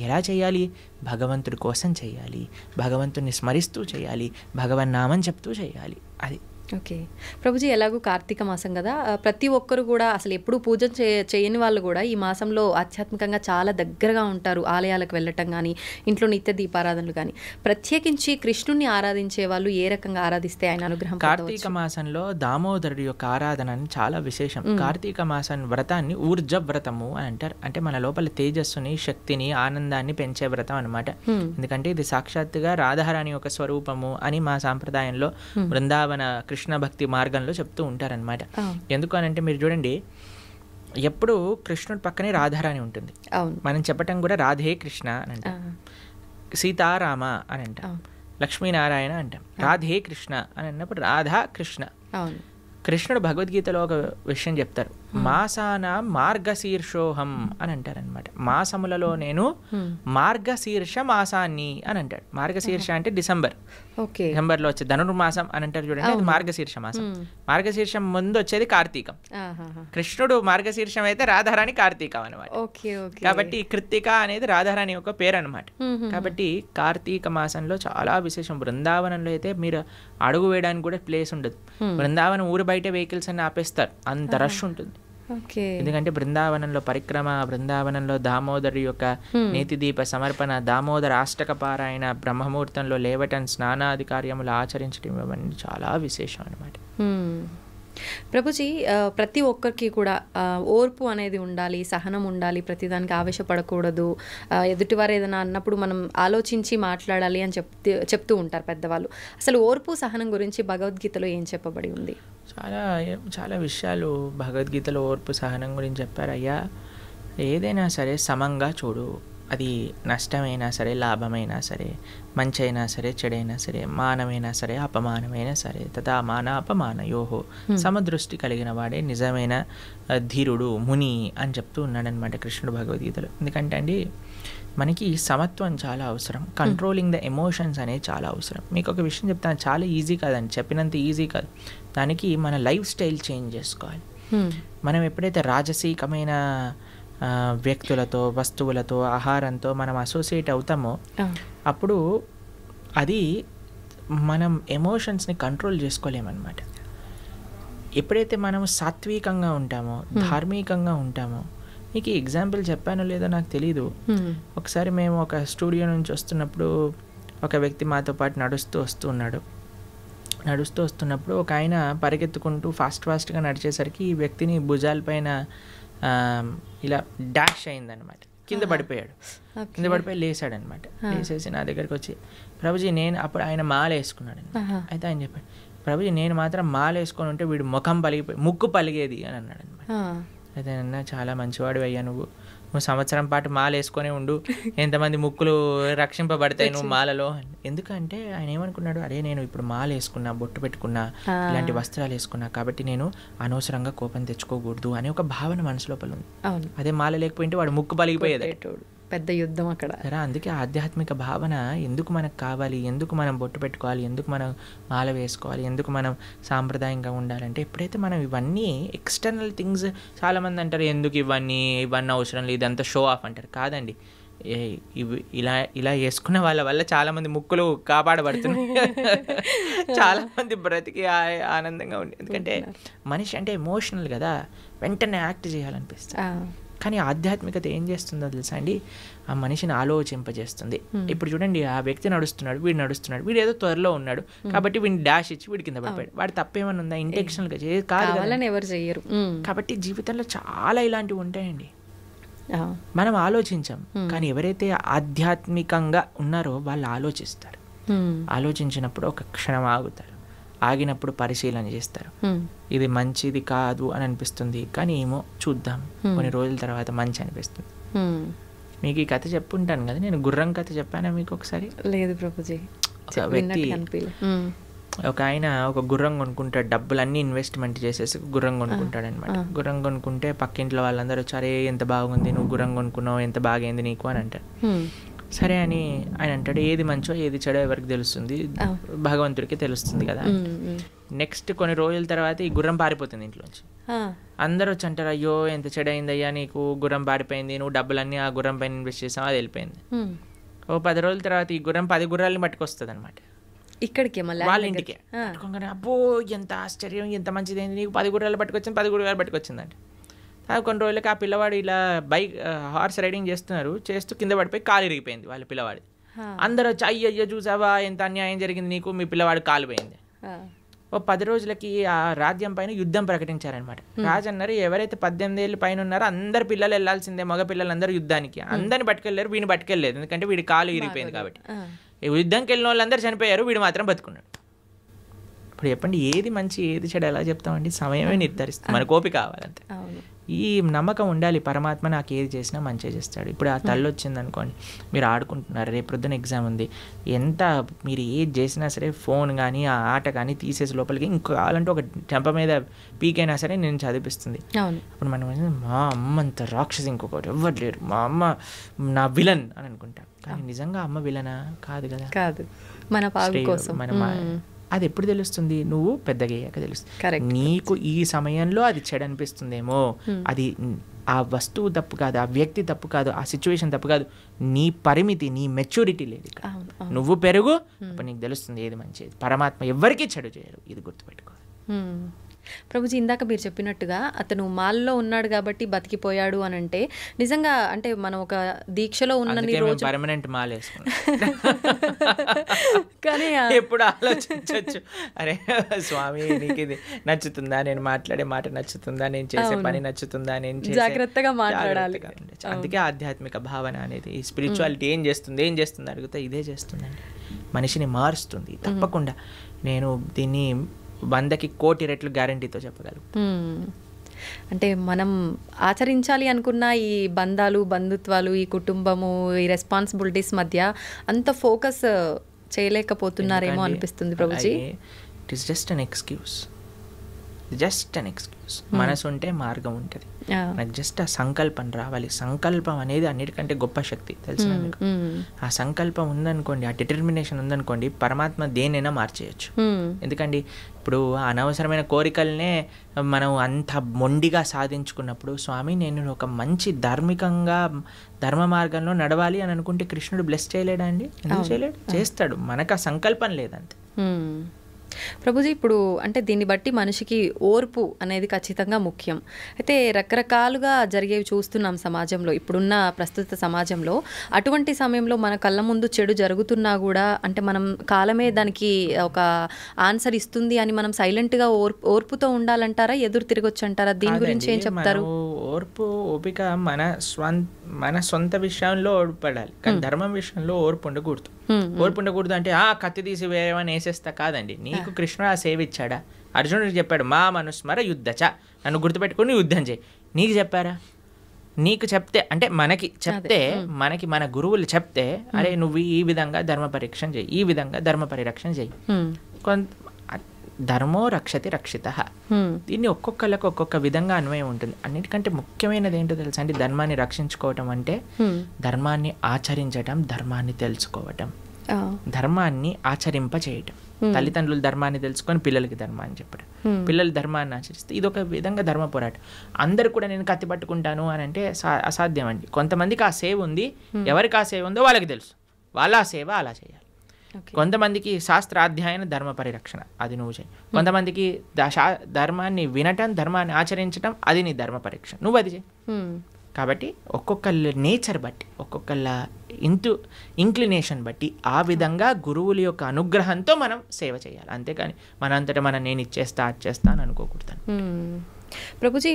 ఎలా చేయాలి? భగవంతుడి కోసం చేయాలి, భగవంతుడిని స్మరిస్తూ చేయాలి, భగవన్ నామం చెప్తూ చేయాలి. అది ఓకే. ప్రభుజీ, ఎలాగో కార్తీక మాసం కదా, ప్రతి ఒక్కరు కూడా అసలు ఎప్పుడు పూజ చేయని వాళ్ళు కూడా ఈ మాసంలో ఆధ్యాత్మికంగా చాలా దగ్గరగా ఉంటారు. ఆలయాలకు వెళ్ళటం కానీ, ఇంట్లో నిత్య దీపారాధనలు కానీ. ప్రత్యేకించి కృష్ణుని ఆరాధించే వాళ్ళు ఏ రకంగా ఆరాధిస్తే ఆయన అనుగ్రహం? కార్తీక మాసంలో దామోదరుడి యొక్క ఆరాధన చాలా విశేషం. కార్తీక మాసం వ్రతాన్ని ఊర్జ వ్రతము అని అంటారు. అంటే మన లోపల తేజస్సుని, శక్తిని, ఆనందాన్ని పెంచే వ్రతం అనమాట. ఎందుకంటే ఇది సాక్షాత్తుగా రాధారాణి యొక్క స్వరూపము అని మా సాంప్రదాయంలో బృందావన కృష్ణ భక్తి మార్గంలో చెప్తూ ఉంటారనమాట. ఎందుకు అని అంటే మీరు చూడండి, ఎప్పుడు కృష్ణుడి పక్కనే రాధారాణి ఉంటుంది. మనం చెప్పటం కూడా రాధే కృష్ణ అని అంటాం, సీతారామ అని అంటాం, లక్ష్మీనారాయణ అంటాం. రాధే కృష్ణ అని అన్నప్పుడు రాధా కృష్ణ. కృష్ణుడు భగవద్గీతలో ఒక విషయం చెప్తారు, మాసాన మార్గశీర్షోహం అని అంటారనమాట. మాసములలో నేను మార్గశీర్ష మాసాన్ని అని అంటాడు. మార్గశీర్ష అంటే డిసెంబర్, డిసెంబర్లో వచ్చే ధనుర్మాసం అని అంటారు చూడండి, అది మార్గశీర్ష మాసం. మార్గశీర్షం ముందు వచ్చేది కార్తీకం. కృష్ణుడు మార్గశీర్షం అయితే రాధారాణి కార్తీకం అనమాట. కాబట్టి కృత్తిక అనేది రాధారాణి యొక్క పేరు అనమాట. కాబట్టి కార్తీక మాసంలో చాలా విశేషం. బృందావనంలో అయితే మీరు అడుగు వేయడానికి కూడా ప్లేస్ ఉండదు. బృందావనం ఊరు బయట వెహికల్స్ అన్ని ఆపేస్తారు, అంత రష్ ఉంటుంది. ఎందుకంటే బృందావనంలో పరిక్రమ, బృందావనంలో దామోదరు యొక్క నేతి దీప సమర్పణ, దామోదర అష్టక పారాయణ, బ్రహ్మముహూర్తంలో లేవటం, స్నానాది కార్యములు ఆచరించడం ఇవన్నీ చాలా విశేషం అనమాట. ప్రభుజీ, ప్రతి ఒక్కరికి కూడా ఓర్పు అనేది ఉండాలి, సహనం ఉండాలి, ప్రతిదానికి ఆవేశపడకూడదు, ఎదుటివారు ఏదైనా అన్నప్పుడు మనం ఆలోచించి మాట్లాడాలి అని చెప్తూ ఉంటారు పెద్దవాళ్ళు. అసలు ఓర్పు సహనం గురించి భగవద్గీతలో ఏం చెప్పబడి ఉంది? చాలా చాలా విషయాలు భగవద్గీతలో ఓర్పు సహనం గురించి చెప్పారు. అయ్యా, ఏదైనా సరే సమంగా చూడు, అది నష్టమైనా సరే, లాభమైనా సరే, మంచి అయినా సరే, చెడైనా సరే, మానమైనా సరే, అపమానమైనా సరే, తథా మాన అపమానయోహో సమదృష్టి కలిగిన వాడే నిజమైన ధీరుడు, ముని అని చెప్తూ ఉన్నాడనమాట కృష్ణుడు భగవద్గీతలో. ఎందుకంటే అండి మనకి సమత్వం చాలా అవసరం, కంట్రోలింగ్ ద ఎమోషన్స్ అనేది చాలా అవసరం. మీకు ఒక విషయం చెప్తాను, చాలా ఈజీ కాదండి, చెప్పినంత ఈజీ కాదు. దానికి మన లైఫ్ స్టైల్ చేంజ్ చేసుకోవాలి. మనం ఎప్పుడైతే రాజసీకమైన వ్యక్తులతో, వస్తువులతో, ఆహారంతో మనం అసోసియేట్ అవుతామో అప్పుడు అది మనం ఎమోషన్స్ని కంట్రోల్ చేసుకోలేమన్నమాట. ఎప్పుడైతే మనం సాత్వికంగా ఉంటామో, ధార్మికంగా ఉంటామో, మీకు ఎగ్జాంపుల్ చెప్పానో లేదో నాకు తెలీదు. ఒకసారి మేము ఒక స్టూడియో నుంచి వస్తున్నప్పుడు ఒక వ్యక్తి మాతో పాటు నడుస్తూ వస్తున్నప్పుడు ఒక ఆయన పరిగెత్తుకుంటూ ఫాస్ట్గా నడిచేసరికి ఈ వ్యక్తిని భుజాలపైన ఇలా డాష్ అయిందనమాట. కింద పడిపోయి లేసాడనమాట. లేసేసి నా దగ్గరికి వచ్చి, ప్రభుజీ నేను, అప్పుడు ఆయన మాల వేసుకున్నాడు. అయితే ఆయన చెప్పాడు, ప్రభుజీ నేను మాత్రం మాల వేసుకొని ఉంటే వీడు ముక్కు పలిగేది అని అన్నాడు అనమాట. అయితే అన్న చాలా మంచివాడు అయ్యా, నువ్వు సంవత్సరం పాటు మాల వేసుకొని ఉండు, ఎంతమంది ముక్కులు రక్షింపబడతాయి నువ్వు మాలలో. ఎందుకంటే ఆయన ఏమనుకున్నాడు, అరే నేను ఇప్పుడు మాల వేసుకున్నా, బొట్టు పెట్టుకున్నా, ఇలాంటి వస్త్రాలు వేసుకున్నా, కాబట్టి నేను అనవసరంగా కోపం తెచ్చుకోకూడదు అనే ఒక భావన మనసు లోపల ఉంది. అదే మాల లేకపోయింటే వాడు ముక్కు పలిగిపోయేది, పెద్ద యుద్ధం అక్కడ. సరే, అందుకే ఆధ్యాత్మిక భావన ఎందుకు మనకు కావాలి, ఎందుకు మనం బొట్టు పెట్టుకోవాలి, ఎందుకు మనం మాల వేసుకోవాలి, ఎందుకు మనం సాంప్రదాయంగా ఉండాలంటే ఎప్పుడైతే మనం ఇవన్నీ ఎక్స్టర్నల్ థింగ్స్, చాలామంది అంటారు ఎందుకు ఇవన్నీ అవసరం లేదు, ఇదంతా షో ఆఫ్ అంటారు. కాదండి, ఇవి ఇలా వేసుకున్న వాళ్ళ వల్ల చాలామంది ముక్కులు కాపాడబడుతున్నాయి, చాలామంది బ్రతికి ఆనందంగా ఉంది. ఎందుకంటే మనిషి అంటే ఎమోషనల్ కదా, వెంటనే యాక్ట్ చేయాలనిపిస్తుంది. కానీ ఆధ్యాత్మికత ఏం చేస్తుందో తెలుసా అండి, ఆ మనిషిని ఆలోచింపజేస్తుంది. ఇప్పుడు చూడండి, ఆ వ్యక్తి నడుస్తున్నాడు, వీడు ఏదో త్వరలో ఉన్నాడు కాబట్టి వీడిని డాష్ ఇచ్చి వీడి కింద పడిపోయాడు. వాడు తప్పేమన్నా ఉందా? ఇంటెన్షనల్గా కాదు, ఎవరు చేయరు. కాబట్టి జీవితంలో చాలా ఇలాంటివి ఉంటాయండి, మనం ఆలోచించాం. కానీ ఎవరైతే ఆధ్యాత్మికంగా ఉన్నారో వాళ్ళు ఆలోచిస్తారు. ఆలోచించినప్పుడు ఒక క్షణం ఆగుతారు, ఆగినప్పుడు పరిశీలన చేస్తారు. ఇది మంచిది కాదు అని అనిపిస్తుంది, కానీ ఏమో చూద్దాం, కొన్ని రోజుల తర్వాత మంచి అనిపిస్తుంది. మీకు ఈ కథ చెప్పుంటాను కదా, నేను గుర్రం కథ చెప్పానా మీకు ఒకసారి? లేదు ప్రభుజీ. ఒక వ్యక్తి, ఒక ఆయన ఒక గుర్రం కొనుక్కుంటాడు, డబ్బులన్నీ ఇన్వెస్ట్మెంట్ చేసేసి గుర్రం కొనుక్కుంటాడు అనమాట. గుర్రం కొనుక్కుంటే పక్కింట్లో వాళ్ళందరూ వచ్చారే ఎంత బాగుంది, నువ్వు గుర్రం కొనుక్కున్నావు, ఎంత బాగైంది నీకు అని అంటారు. సరే అని ఆయన అంటాడు, ఏది మంచో ఏది చెడో ఎవరికి తెలుస్తుంది, భగవంతుడికి తెలుస్తుంది కదా. నెక్స్ట్ కొన్ని రోజుల తర్వాత ఈ గుర్రం పారిపోతుంది ఇంట్లోంచి. అందరూ వచ్చి అంటారు, అయ్యో ఎంత చెడైందయ్యా నీకు, గుర్రం పారిపోయింది, నువ్వు డబ్బులన్నీ ఆ గుర్రం పైన ఇన్వెస్ట్ చేసావు, అది వెళ్ళిపోయింది. ఓ 10 రోజుల తర్వాత ఈ గుర్రం 10 గుర్రాలని పట్టుకొస్తుంది అనమాట ఇక్కడికి, వాళ్ళ ఇంటికి. పట్టుకోగానే అబ్బో ఎంత ఆశ్చర్యం, ఎంత మంచిదైంది, నీకు 10 గుర్రాలు పట్టుకొచ్చింది, 10 గుర్రాలు పట్టుకొచ్చిందంటే. కొన్ని రోజులకి ఆ పిల్లవాడు ఇలా హార్స్ రైడింగ్ చేస్తూ కింద పడిపోయి కాలు ఇరిగిపోయింది వాళ్ళ పిల్లవాడి. అందరూ వచ్చి అయ్యో చూసావా ఎంత అన్యాయం జరిగింది నీకు, మీ పిల్లవాడు కాలు పోయింది. ఓ 10 రోజులకి ఆ రాజ్యం పైన యుద్ధం ప్రకటించారనమాట. రాజు అన్నారు, ఎవరైతే 18 ఏళ్ళు పైన ఉన్నారో అందరు పిల్లలు వెళ్ళాల్సిందే, మగ పిల్లలందరూ యుద్ధానికి. అందరిని పట్టుకెళ్ళారు, వీడిని పట్టుకెళ్ళలేదు, ఎందుకంటే వీడి కాలు ఇరిగిపోయింది కాబట్టి. యుద్ధంకి వెళ్ళిన వాళ్ళందరూ చనిపోయారు, వీడు మాత్రం బతుకున్నాడు. ఇప్పుడు చెప్పండి, ఏది మంచి ఏది చెడు ఎలా చెప్తామండి? సమయమే నిర్ధారిస్తుంది, మన కోపి కావాలంతే. ఈ నమ్మకం ఉండాలి, పరమాత్మ నాకు ఏది చేసినా మంచిగా చేస్తాడు. ఇప్పుడు ఆ తల్లి వచ్చింది అనుకోండి, మీరు ఆడుకుంటున్నారు, రేపు ప్రొద్దున ఎగ్జామ్ ఉంది, ఎంత మీరు ఏది చేసినా సరే ఫోన్ కానీ ఆ ఆట కానీ తీసేసి లోపలికి ఇంకో కావాలంటే ఒక చెంప మీద పీకైనా సరే నేను చదివిస్తుంది. అప్పుడు మనం మా అమ్మ అంత రాక్షసి ఇంకొకటి ఎవ్వరు లేరు, మా అమ్మ నా విలన్ అని అనుకుంటాం. కానీ నిజంగా అమ్మ విలనా? కాదు కదా, కాదు, మన అది ఎప్పుడు తెలుస్తుంది? నువ్వు పెద్దగా అయ్యాక తెలుస్తుంది. నీకు ఈ సమయంలో అది చెడు అనిపిస్తుందేమో, అది ఆ వస్తువు తప్పు కాదు, ఆ వ్యక్తి తప్పు కాదు, ఆ సిచ్యువేషన్ తప్పు కాదు, నీ పరిమితి, నీ మెచ్యూరిటీ లేదు ఇక్కడ. నువ్వు పెరుగు, అప్పుడు నీకు తెలుస్తుంది ఏది మంచిది. పరమాత్మ ఎవరికీ చెడు చేయరు, ఇది గుర్తుపెట్టుకోవాలి. ప్రభుజీ, ఇందాక మీరు చెప్పినట్టుగా అతను మాల్లో ఉన్నాడు కాబట్టి బతికిపోయాడు అని అంటే, నిజంగా అంటే మనం ఒక దీక్షలో ఉన్నన్ని రోజు పర్మనెంట్ మాల వేసుకున్నాం కానీ ఎప్పుడు ఆలోచించవచ్చు, అరే స్వామి నీకు ఇది నచ్చుతుందా, నేను మాట్లాడే మాట నచ్చుతుందా, నేను చేసే పని నచ్చుతుందా, నేను జాగ్రత్తగా మాట్లాడాలి. అందుకే ఆధ్యాత్మిక భావన అనేది, ఈ స్పిరిచువాలిటీ ఏం చేస్తుంది అడిగితే ఇదే చేస్తుందండి, మనిషిని మారుస్తుంది తప్పకుండా. నేను దీన్ని 100కి 1,000,000 రెట్లు గ్యారంటీతో చెప్పగలను. అంటే మనం ఆచరించాలి అనుకున్న ఈ బంధాలు, బంధుత్వాలు, ఈ కుటుంబము, ఈ రెస్పాన్సిబిలిటీస్ మధ్య అంత ఫోకస్ చేయలేకపోతున్నారేమో అనిపిస్తుంది Prabhuji. It is just an excuse, మనసు ఉంటే మార్గం ఉంటుంది. నాకు జస్ట్ ఆ సంకల్పం రావాలి. సంకల్పం అనేది అన్నిటికంటే గొప్ప శక్తి, తెలిసిన మీకు. ఆ సంకల్పం ఉందనుకోండి, ఆ డిటర్మినేషన్ ఉందనుకోండి, పరమాత్మ దేనైనా మార్చేయచ్చు. ఎందుకండి ఇప్పుడు అనవసరమైన కోరికలనే మనం అంత మొండిగా సాధించుకున్నప్పుడు, స్వామి నేను ఒక మంచి ధార్మికంగా ధర్మ మార్గంలో నడవాలి అని అనుకుంటే కృష్ణుడు బ్లెస్ చేయలేడా అండి? ఎందుకు చేయలేడు? చేస్తాడు. మనకు ఆ సంకల్పం లేదంతే. ప్రభుజీ, ఇప్పుడు అంటే దీన్ని బట్టి మనిషికి ఓర్పు అనేది ఖచ్చితంగా ముఖ్యం. అయితే రకరకాలుగా జరిగేవి చూస్తున్నాం సమాజంలో, ఇప్పుడున్న ప్రస్తుత సమాజంలో. అటువంటి సమయంలో మన కళ్ళ ముందు చెడు జరుగుతున్నా కూడా అంటే మనం కాలమే దానికి ఒక ఆన్సర్ ఇస్తుంది అని మనం సైలెంట్గా ఓర్పుతో ఉండాలంటారా, ఎదురు తిరగొచ్చు అంటారా? దీని గురించి ఏం చెప్తారు? ఓర్పు, ఓపిక మన సొంత విషయంలో ఓడిపడాలి, కానీ ధర్మం విషయంలో ఓర్పు ఉండకూడదు. ఓర్పు ఉండకూడదు అంటే కత్తి తీసి వేరేవని వేసేస్తా కాదండి. నీకు కృష్ణుడు ఆ సేవ ఇచ్చాడా? అర్జునుడికి చెప్పాడు, మా మనుస్మర యుద్ధచ, నన్ను గుర్తుపెట్టుకుని యుద్ధం చేయి. నీకు చెప్పారా? నీకు చెప్తే అంటే మనకి చెప్తే, మనకి మన గురువులు చెప్తే, అరే నువ్వు ఈ విధంగా ధర్మ పరీక్షణ చేయి, ఈ విధంగా ధర్మ పరిరక్షణ చేయి. ధర్మో రక్షతి రక్షిత. దీన్ని ఒక్కొక్కళ్ళకి ఒక్కొక్క విధంగా అన్వయం ఉంటుంది. అన్నిటికంటే ముఖ్యమైనది ఏంటో తెలుసా అండి? ధర్మాన్ని రక్షించుకోవటం అంటే ధర్మాన్ని ఆచరించటం, ధర్మాన్ని తెలుసుకోవటం, ధర్మాన్ని ఆచరింప చేయటం. తల్లిదండ్రులు ధర్మాన్ని తెలుసుకొని పిల్లలకి ధర్మాన్ని చెప్పడం, పిల్లలు ధర్మాన్ని ఆచరిస్తే ఇది ఒక విధంగా ధర్మ పోరాటం. అందరు కూడా నేను కత్తి పట్టుకుంటాను అని అంటే అసాధ్యం అండి. కొంతమందికి ఆ సేవ ఉంది, ఎవరికి ఆ సేవ ఉందో వాళ్ళకి తెలుసు, వాళ్ళ ఆ సేవ అలా చేయాలి. కొంతమందికి శాస్త్రాధ్యాయన ధర్మ పరిరక్షణ, అది నువ్వు చేయి. కొంతమందికి ధర్మాన్ని వినటం, ధర్మాన్ని ఆచరించటం, అది నీ ధర్మ పరీక్ష, నువ్వు అది చేయి. కాబట్టి ఒక్కొక్కళ్ళ నేచర్ బట్టి, ఒక్కొక్కళ్ళ ఇంక్లినేషన్ బట్టి ఆ విధంగా గురువుల యొక్క అనుగ్రహంతో మనం సేవ చేయాలి. అంతేకాని మనంతటా నేను ఇచ్చేస్తా అది చేస్తా అని అనుకోకూడదు. ప్రభుజీ,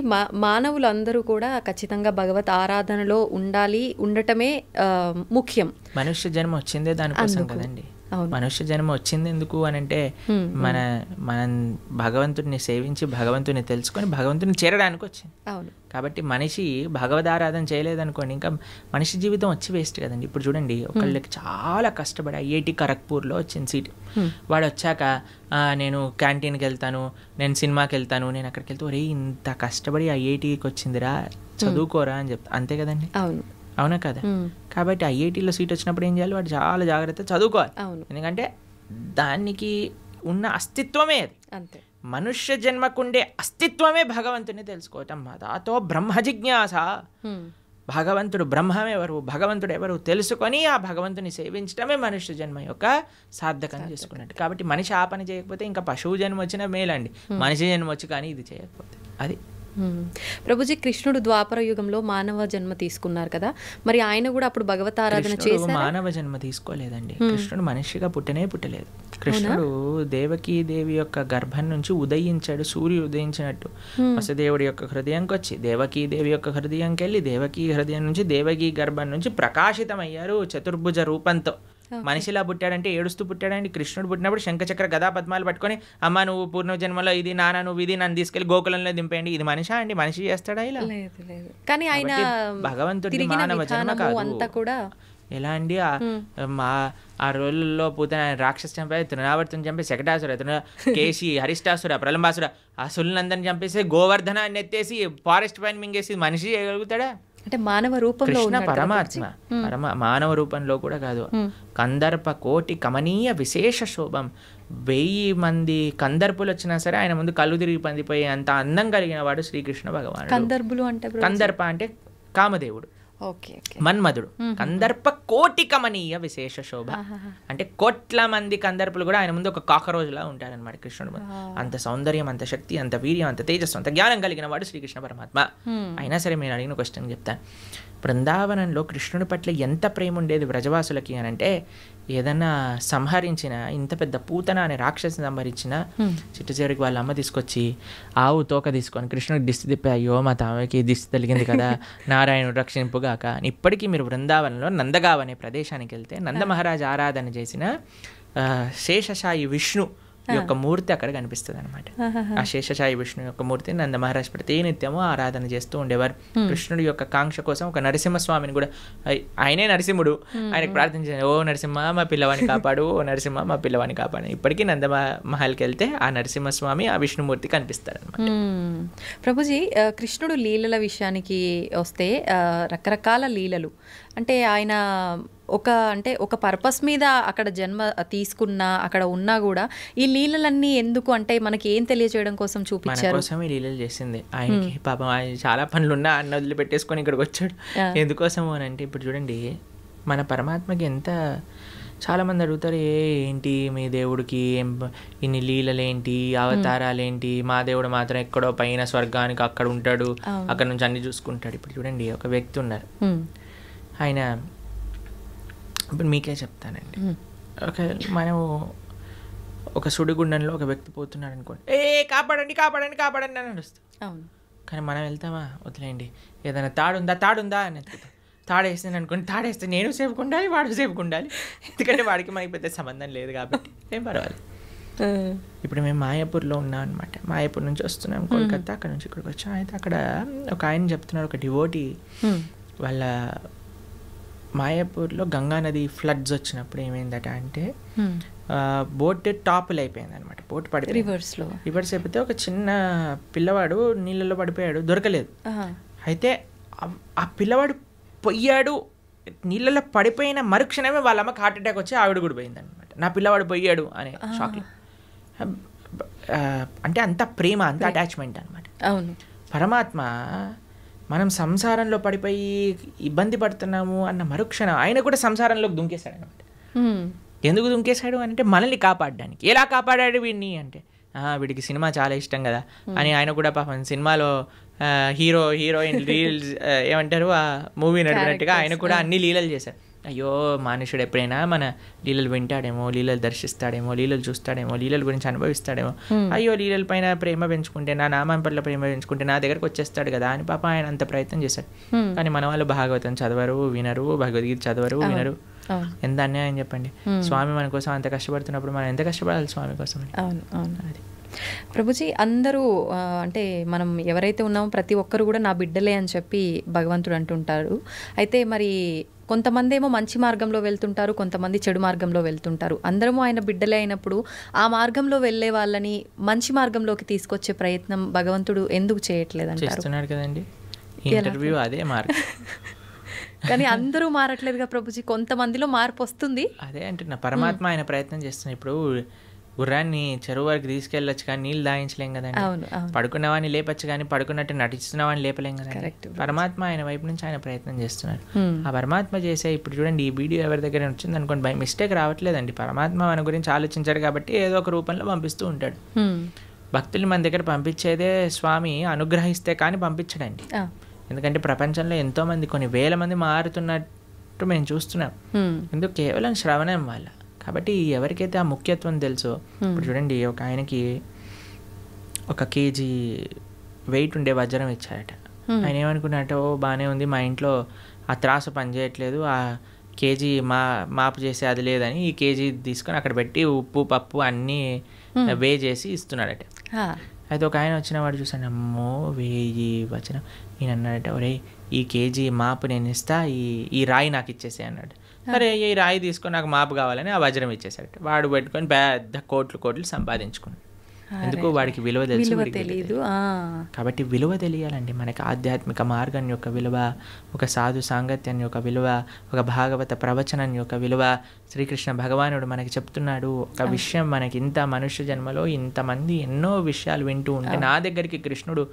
మానవులందరూ కూడా ఖచ్చితంగా భగవత్ ఆరాధనలో ఉండటమే ముఖ్యం. మనుష్య జన్మ వచ్చిందే దానికోసం కదండి. మనుష్య జన్మ వచ్చింది ఎందుకు అని అంటే మనం భగవంతుడిని సేవించి భగవంతుని తెలుసుకొని భగవంతుని చేరడానికి వచ్చింది. కాబట్టి మనిషి భగవదారాధన చేయలేదనుకోండి, ఇంకా మనిషి జీవితం వచ్చి వేస్ట్ కదండి. ఇప్పుడు చూడండి, ఒకళ్ళకి చాలా కష్టపడి ఐఐటి ఖరగ్పూర్లో వచ్చింది సీట్. వాడు వచ్చాక నేను క్యాంటీన్కి వెళ్తాను, నేను సినిమాకి వెళ్తాను, నేను అక్కడికి వెళ్తే ఒరే ఇంత కష్టపడి ఐఐటికి వచ్చిందిరా, చదువుకోరా అని చెప్తా. అంతే కదండి, అవునా కదా? కాబట్టి ఐఐటీలో సీట్ వచ్చినప్పుడు ఏం చేయాలి? వాడు చాలా జాగ్రత్తగా చదువుకోవాలి. ఎందుకంటే దానికి ఉన్న అస్తిత్వమే అది. అంతే, మనుష్య జన్మకుండే అస్తిత్వమే భగవంతుని తెలుసుకోవటం. దాతో బ్రహ్మ జిజ్ఞాస. భగవంతుడు బ్రహ్మమెవరు, భగవంతుడు ఎవరు తెలుసుకొని ఆ భగవంతుని సేవించడమే మనుష్య జన్మ యొక్క సార్థకం చేసుకున్నట్టు. కాబట్టి మనిషి ఆ పని చేయకపోతే ఇంకా పశువు జన్మ వచ్చినా మేలండి, మనిషి జన్మ వచ్చి కానీ ఇది చేయకపోతే అది. ప్రభుజీ, కృష్ణుడు ద్వాపర యుగంలో మానవ జన్మ తీసుకున్నారు కదా, మరి ఆయన కూడా అప్పుడు భగవతారాధన చేశారు? మానవ జన్మ తీసుకోలేదండి. కృష్ణుడు మనిషిగా పుట్టలేదు. కృష్ణుడు దేవకీ దేవి యొక్క గర్భం నుంచి ఉదయించాడు, సూర్యుడు ఉదయించినట్టు. వసుదేవుడి యొక్క హృదయంకి వచ్చి దేవకీ దేవి యొక్క హృదయంకి వెళ్ళి దేవకీ హృదయం నుంచి దేవకీ గర్భం నుంచి ప్రకాశితమయ్యారు చతుర్భుజ రూపంతో. మనిషిలా పుట్టాడంటే ఏడుస్తూ పుట్టాడండి. కృష్ణుడు పుట్టినప్పుడు శంఖచక్ర గదా పద్మాలు పట్టుకొని, అమ్మ నువ్వు పూర్ణజన్మలో ఇది, నాన్న నువ్వు ఇది, నన్ను తీసుకెళ్లి గోకులంలో దింపేయండి. ఇది మనిషా అండి? మనిషి చేస్తాడా ఇలా? కానీ ఆయన భగవంతుడి మానవ జన్మ కాదు. ఎలా అండి? ఆ రోజుల్లో పూతన రాక్షసు చంపే, తృణావర్తిని చంపే, శకటాసుర, కేసి, హరిష్టాసుర, ప్రలంబాసుర, ఆ సుల్నందరిని చంపేసి గోవర్ధనాన్ని ఎత్తేసి ఫారెస్ట్ పైన మింగేసి మనిషి చేయగలుగుతాడా? అంటే మానవ రూపంలో కృష్ణ పరమాత్మ, మానవ రూపంలో కూడా కాదు. కందర్ప కోటి కమనీయ విశేష శోభం. 1000 మంది కందర్పులు వచ్చినా సరే ఆయన ముందు కళ్ళు తిరిగి పందిపోయి అంత అందం కలిగిన వాడు శ్రీకృష్ణ భగవానుడు. కందర్పులు అంటే, కందర్ప అంటే కామదేవుడు, మన్మధుడు. కందర్ప కోటి కమనీయ విశేష శోభ అంటే కోట్ల మంది కందర్పులు కూడా ఆయన ముందు ఒక కాకరోజులా ఉంటారనమాట కృష్ణుడు. అంత సౌందర్యం, అంత శక్తి, అంత వీర్యం, అంత తేజస్సు, అంత జ్ఞానం కలిగిన వాడు శ్రీకృష్ణ పరమాత్మ. అయినా సరే నేను అడిగిన క్వశ్చన్ చెప్తాను. బృందావనంలో కృష్ణుడి పట్ల ఎంత ప్రేమ ఉండేది వ్రజవాసులకి అని అంటే, ఏదన్నా సంహరించిన, ఇంత పెద్ద పూతన అనే రాక్షసిని సంహరించిన చిట్ట చివరికి వాళ్ళ అమ్మ తీసుకొచ్చి ఆవు తోక తీసుకొని కృష్ణుడికి దిష్టి తిప్పి, అయ్యో మా తామకి దిష్టి తగిలింది కదా, నారాయణుడు రక్షింపుగాక. ఇప్పటికీ మీరు బృందావనంలో నందగావ్ అనే ప్రదేశానికి వెళ్తే నంద మహారాజ్ ఆరాధన చేసిన శేషశాయి విష్ణు ఈ యొక్క మూర్తి అక్కడ కనిపిస్తుంది అనమాట. ఆ శేషసాయి విష్ణు యొక్క మూర్తిని నంద మహారాజ్ ప్రతి నిత్యము ఆరాధన చేస్తూ ఉండేవారు. కృష్ణుడి యొక్క కాంక్ష కోసం ఒక నరసింహస్వామిని కూడా, ఆయనే నరసింహుడు, ఆయనకు ప్రార్థించారు, ఓ నరసింహ మా పిల్లవాడిని కాపాడు, ఓ నరసింహ మా పిల్లవాడిని కాపాడు. ఇప్పటికీ నంద మహల్కి వెళ్తే ఆ నరసింహస్వామి ఆ విష్ణుమూర్తి కనిపిస్తారు అనమాట. ప్రభుజీ, కృష్ణుడు లీలల విషయానికి వస్తే రకరకాల లీలలు, అంటే ఆయన ఒక పర్పస్ మీద అక్కడ జన్మ తీసుకున్నా అక్కడ ఉన్నా కూడా ఈ లీలలన్నీ ఎందుకు, అంటే మనకి ఏం తెలియజేయడం కోసం చూపించారు? మన కోసం ఈ లీలలు చేసింది. ఆయనకి పాపం ఆయన చాలా పనులున్నా అన్న వదిలిపెట్టేసుకొని ఇక్కడికి వచ్చాడు. ఎందుకోసము అని అంటే, ఇప్పుడు చూడండి మన పరమాత్మకి ఎంత, చాలామంది అడుగుతారు, ఏంటి మీ దేవుడికి ఇన్ని లీలలేంటి, అవతారాలేంటి, మా దేవుడు మాత్రం ఎక్కడో పైన స్వర్గానికి అక్కడ ఉంటాడు, అక్కడ నుంచి అన్ని చూసుకుంటాడు. ఇప్పుడు చూడండి ఒక వ్యక్తి ఉన్నారు, ఆయన, ఇప్పుడు మీకే చెప్తానండి, మనం ఒక సుడిగుండంలో ఒక వ్యక్తి పోతున్నాడు అనుకోండి, కాపాడండి కాపాడండి కాపాడండి అని నడుస్తాం. అవును. కానీ మనం వెళ్తామా, వదిలేయండి, ఏదైనా తాడుందా అని ఎత్తుకుతాం. తాడేస్తాను అనుకోండి, తాడేస్తే నేను సేఫ్గా ఉండాలి, వాడు సేఫ్గా ఉండాలి, ఎందుకంటే వాడికి మనకి పెద్ద సంబంధం లేదు కాబట్టి ఏం పర్వాలేదు. ఇప్పుడు మేము మాయాపూర్లో ఉన్నాం అనమాట. మాయాపూర్ నుంచి వస్తున్నాం కోల్కతా, అక్కడ నుంచి ఇక్కడికి వచ్చాం. అయితే అక్కడ ఒక ఆయన చెప్తున్నారు, ఒక డివోటీ వాళ్ళ మాయాపూర్లో గంగానది ఫ్లడ్స్ వచ్చినప్పుడు ఏమైందట అంటే బోట్ టాపుల్ అయిపోయింది అనమాట. బోట్ పడి రివర్స్ అయిపోతే ఒక చిన్న పిల్లవాడు నీళ్ళలో పడిపోయాడు, దొరకలేదు. అయితే ఆ పిల్లవాడు పొయ్యాడు, నీళ్ళలో పడిపోయిన మరుక్షణమే వాళ్ళ అమ్మకి హార్ట్ అటాక్ వచ్చి ఆవిడ కూడా పోయింది అనమాట. నా పిల్లవాడు పోయాడు అనే షాక్లో. అంటే అంత ప్రేమ, అంత అటాచ్మెంట్ అనమాట. అవును. పరమాత్మ మనం సంసారంలో పడిపోయి ఇబ్బంది పడుతున్నాము అన్న మరుక్షణం ఆయన కూడా సంసారంలోకి దుంకేశాడు అనమాట. ఎందుకు దుంకేశాడు అంటే మనల్ని కాపాడడానికి. ఎలా కాపాడాడు వీడిని అంటే, వీడికి సినిమా చాలా ఇష్టం కదా అని ఆయన కూడా పాపం సినిమాలో హీరోయిన్ రీల్స్ ఏమంటారు ఆ మూవీ నడిపినట్టుగా ఆయన కూడా అన్ని లీలలు చేశారు. అయ్యో మనుషుడు ఎప్పుడైనా మన లీలలు వింటాడేమో, లీలలు దర్శిస్తాడేమో, లీలలు చూస్తాడేమో, లీలల గురించి అనుభవిస్తాడేమో, అయ్యో లీలల పైన ప్రేమ పెంచుకుంటే, నా నామం పట్ల ప్రేమ పెంచుకుంటే నా దగ్గరకు వచ్చేస్తాడు కదా అని పాప ఆయన అంత ప్రయత్నం చేశాడు. కానీ మన వాళ్ళు భాగవతం చదవరు, వినరు, భగవద్గీత చదవరు, వినరు. ఎంత అన్యాయం చెప్పండి. స్వామి మన కోసం అంత కష్టపడుతున్నప్పుడు మనం ఎంత కష్టపడాలి స్వామి కోసం? అది ప్రభుజీ, అందరూ అంటే మనం ఎవరైతే ఉన్నామో ప్రతి ఒక్కరు కూడా నా బిడ్డలే అని చెప్పి భగవంతుడు అంటుంటారు. అయితే మరి కొంతమంది ఏమో మంచి మార్గంలో వెళ్తుంటారు, కొంతమంది చెడు మార్గంలో వెళ్తుంటారు. అందరము ఆయన బిడ్డలే అయినప్పుడు ఆ మార్గంలో వెళ్ళే వాళ్ళని మంచి మార్గంలోకి తీసుకొచ్చే ప్రయత్నం భగవంతుడు ఎందుకు చేయట్లేదు అంటారు? చేస్తున్నాడు కదండి, ఇంటర్వ్యూ అదే మార్గం. కానీ అందరూ మారట్లేదుగా ప్రభుజీ, కొంతమందిలో మార్పు వస్తుంది. అదే అంటున్నా, పరమాత్మ ఆయన ప్రయత్నం చేస్తున్నా. ఇప్పుడు గుర్రాన్ని చెరువు వరకు తీసుకెళ్ళొచ్చు కానీ నీళ్ళు దాయించలేం కదండి. పడుకున్నవాడిని లేపచ్చు కానీ పడుకున్నట్టు నటిస్తున్నవాడిని లేపలేం కదండి. పరమాత్మ ఆయన వైపు నుంచి ఆయన ప్రయత్నం చేస్తున్నారు. ఆ పరమాత్మ చేసే, ఇప్పుడు చూడండి ఈ వీడియో ఎవరి దగ్గర వచ్చింది అనుకోండి, బై మిస్టేక్ రావట్లేదండి. పరమాత్మ మన గురించి ఆలోచించాడు కాబట్టి ఏదో ఒక రూపంలో పంపిస్తూ ఉంటాడు. భక్తుల్ని మన దగ్గర పంపించేదే స్వామి అనుగ్రహిస్తే కానీ పంపించడండి. ఎందుకంటే ప్రపంచంలో ఎంతో మంది, కొన్ని వేల మంది మారుతున్నట్టు మేము చూస్తున్నాం. ఎందుకు? కేవలం శ్రవణం వల్ల. కాబట్టి ఎవరికైతే ఆ ముఖ్యత్వం తెలుసో, ఇప్పుడు చూడండి ఒక ఆయనకి 1 kg వెయిట్ ఉండే వజ్రం ఇచ్చారట. ఆయన ఏమనుకున్నట్టు, బాగానే ఉంది, మా ఇంట్లో ఆ త్రాసు పనిచేయట్లేదు, ఆ కేజీ మాపు చేసి అది లేదని ఈ కేజీ తీసుకొని అక్కడ పెట్టి ఉప్పు పప్పు అన్నీ వే చేసి ఇస్తున్నాడట. అయితే ఒక ఆయన వచ్చిన వాడు చూసాను, అమ్మో 1000 వచనం. ఈయన అన్నాడట, ఒరే ఈ కేజీ మాపు నేను ఇస్తా, ఈ రాయి నాకు ఇచ్చేసే అన్నాడు. సరే ఈ రాయి తీసుకొని నాకు మాపు కావాలని ఆ వజ్రం ఇచ్చేసాడట. వాడు పెట్టుకొని పెద్ద కోట్లు సంపాదించుకున్నాడు. ఎందుకు? వాడికి విలువ తెలియదు. కాబట్టి విలువ తెలియాలండి మనకి. ఆధ్యాత్మిక మార్గం యొక్క విలువ, ఒక సాధు సాంగత్యం యొక్క విలువ, ఒక భాగవత ప్రవచనం యొక్క విలువ శ్రీకృష్ణ భగవానుడు మనకి చెప్తున్నాడు. ఒక విషయం మనకి ఇంత మనుష్య జన్మలో ఇంతమంది ఎన్నో విషయాలు వింటూ ఉంటే నా దగ్గరికి కృష్ణుడు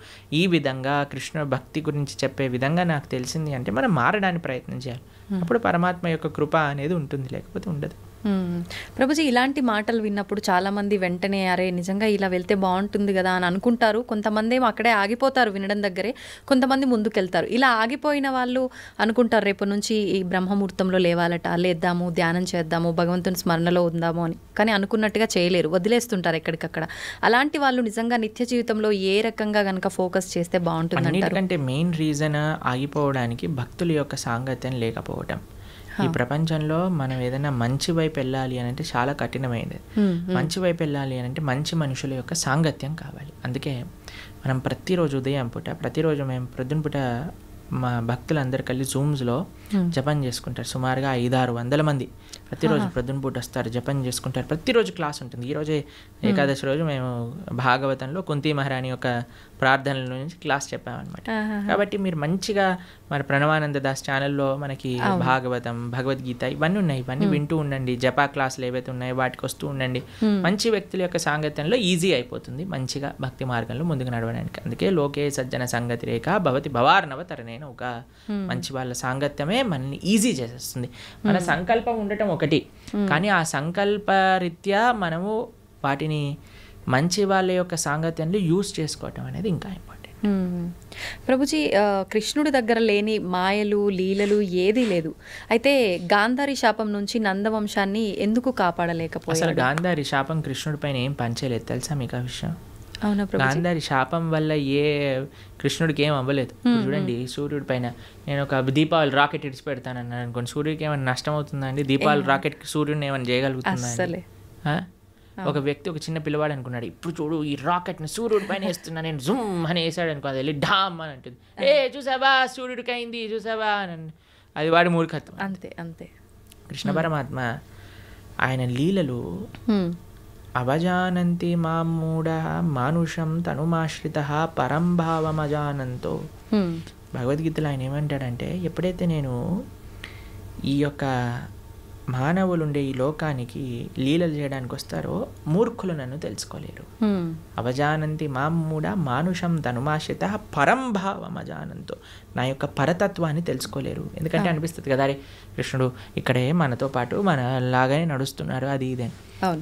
ఈ విధంగా కృష్ణుడు భక్తి గురించి చెప్పే విధంగా నాకు తెలిసింది అంటే మనం మారడానికి ప్రయత్నం చేయాలి. అప్పుడు పరమాత్మ యొక్క కృప అనేది ఉంటుంది, లేకపోతే ఉండదు. ప్రభుజీ, ఇలాంటి మాటలు విన్నప్పుడు చాలామంది వెంటనే అరే నిజంగా ఇలా వెళ్తే బాగుంటుంది కదా అని అనుకుంటారు. కొంతమంది ఏమో అక్కడే ఆగిపోతారు వినడం దగ్గరే, కొంతమంది ముందుకెళ్తారు. ఇలా ఆగిపోయిన వాళ్ళు అనుకుంటారు రేపు నుంచి ఈ బ్రహ్మముహూర్తంలో లేవాలట, లేద్దాము, ధ్యానం చేద్దాము, భగవంతుని స్మరణలో ఉందాము అని. కానీ అనుకున్నట్టుగా చేయలేరు, వదిలేస్తుంటారు ఎక్కడికక్కడ. అలాంటి వాళ్ళు నిజంగా నిత్య జీవితంలో ఏ రకంగా కనుక ఫోకస్ చేస్తే బాగుంటుంది? ఎందుకంటే మెయిన్ రీజన్ ఆగిపోవడానికి భక్తుల యొక్క సాంగత్యం లేకపోవటం. ఈ ప్రపంచంలో మనం ఏదైనా మంచి వైపు వెళ్ళాలి అని అంటే చాలా కఠినమైనది. మంచి వైపు వెళ్ళాలి అని అంటే మంచి మనుషుల యొక్క సాంగత్యం కావాలి. అందుకే మనం ప్రతిరోజు ఉదయం పూట ప్రతిరోజు మేము ప్రొద్దున పూట మా భక్తులందరూ కలిసి జూమ్స్లో జపం చేసుకుంటారు. సుమారుగా 500-600 మంది ప్రతిరోజు ప్రొద్దున పూట వస్తారు, జపం చేసుకుంటారు. ప్రతిరోజు క్లాస్ ఉంటుంది. ఈరోజే ఏకాదశి రోజు మేము భాగవతంలో కుంతి మహారాణి యొక్క ప్రార్థనల నుంచి క్లాస్ చెప్పామన్నమాట. కాబట్టి మీరు మంచిగా మరి ప్రణవానంద దాస్ ఛానల్లో మనకి భాగవతం, భగవద్గీత ఇవన్నీ ఉన్నాయి. ఇవన్నీ వింటూ ఉండండి. జపా క్లాసులు ఏవైతే ఉన్నాయో వాటికి వస్తూ ఉండండి. మంచి వ్యక్తుల యొక్క సాంగత్యంలో ఈజీ అయిపోతుంది మంచిగా భక్తి మార్గంలో ముందుకు నడవడానికి. అందుకే లోకే సజ్జన సంగతి రేఖ భవతి భవార్ణవ తరణేన ఒక మంచి వాళ్ళ సాంగత్యమే మనల్ని ఈజీ చేసేస్తుంది. మన సంకల్పం ఉండటం ఒకటి, కానీ ఆ సంకల్ప రీత్యా మనము వాటిని మంచి వాళ్ళ యొక్క సాంగత్యంలో యూజ్ చేసుకోవటం అనేది ఇంకా ఇంపార్టెంట్. ప్రభుజీ, కృష్ణుడి దగ్గర లేని మాయలు లీలలు ఏదీ లేదు. అయితే గాంధారి శాపం నుంచి నందవంశాన్ని ఎందుకు కాపాడలేకపోయారు? అసలు గాంధారి శాపం కృష్ణుడి పైన ఏం పంచలేదు, తెలుసా మీకు ఆ విషయం? అవునా ప్రభుజీ? గాంధారి శాపం వల్ల కృష్ణుడికి ఏం అవ్వలేదు. చూడండి, సూర్యుడి పైన నేను ఒక దీపావళి రాకెట్ ఇడిచి పెడతానన్నాను అనుకోండి, సూర్యుడికి ఏమైనా నష్టం అవుతుందా అండి? దీపావళి రాకెట్ సూర్యుడిని ఏమైనా చేయగలుగుతుందా? ఒక వ్యక్తి, ఒక చిన్న పిల్లవాడు అనుకున్నాడు, ఇప్పుడు చూడు ఈ రాకెట్ని సూర్యుడి పైన వేస్తున్నా నేను, జుమ్ అని వేసాడు అనుకో, అది వెళ్ళి ఢామ్ అని అంటుంది, చూసావా సూర్యుడికి అయింది చూసావా అని. అది వాడి మూర్ఖత్వం. అంతే అంతే. కృష్ణ పరమాత్మ ఆయన లీలలు అవజానంతి మామూఢ మానుషం తనుమాశ్రిత పరంభావమజానంతో. భగవద్గీతలో ఆయన ఏమంటాడంటే, ఎప్పుడైతే నేను ఈ యొక్క మానవులు ఉండే ఈ లోకానికి లీలలు చేయడానికి వస్తారో మూర్ఖులు నన్ను తెలుసుకోలేరు. అవజానంతి మామూఢ మానుషం తనుమాశ్రిత పరంభావమజానంతో, నా యొక్క పరతత్వాన్ని తెలుసుకోలేరు. ఎందుకంటే అనిపిస్తుంది కదా, అరే కృష్ణుడు ఇక్కడే మనతో పాటు మన లాగానే నడుస్తున్నారు అది ఇదే.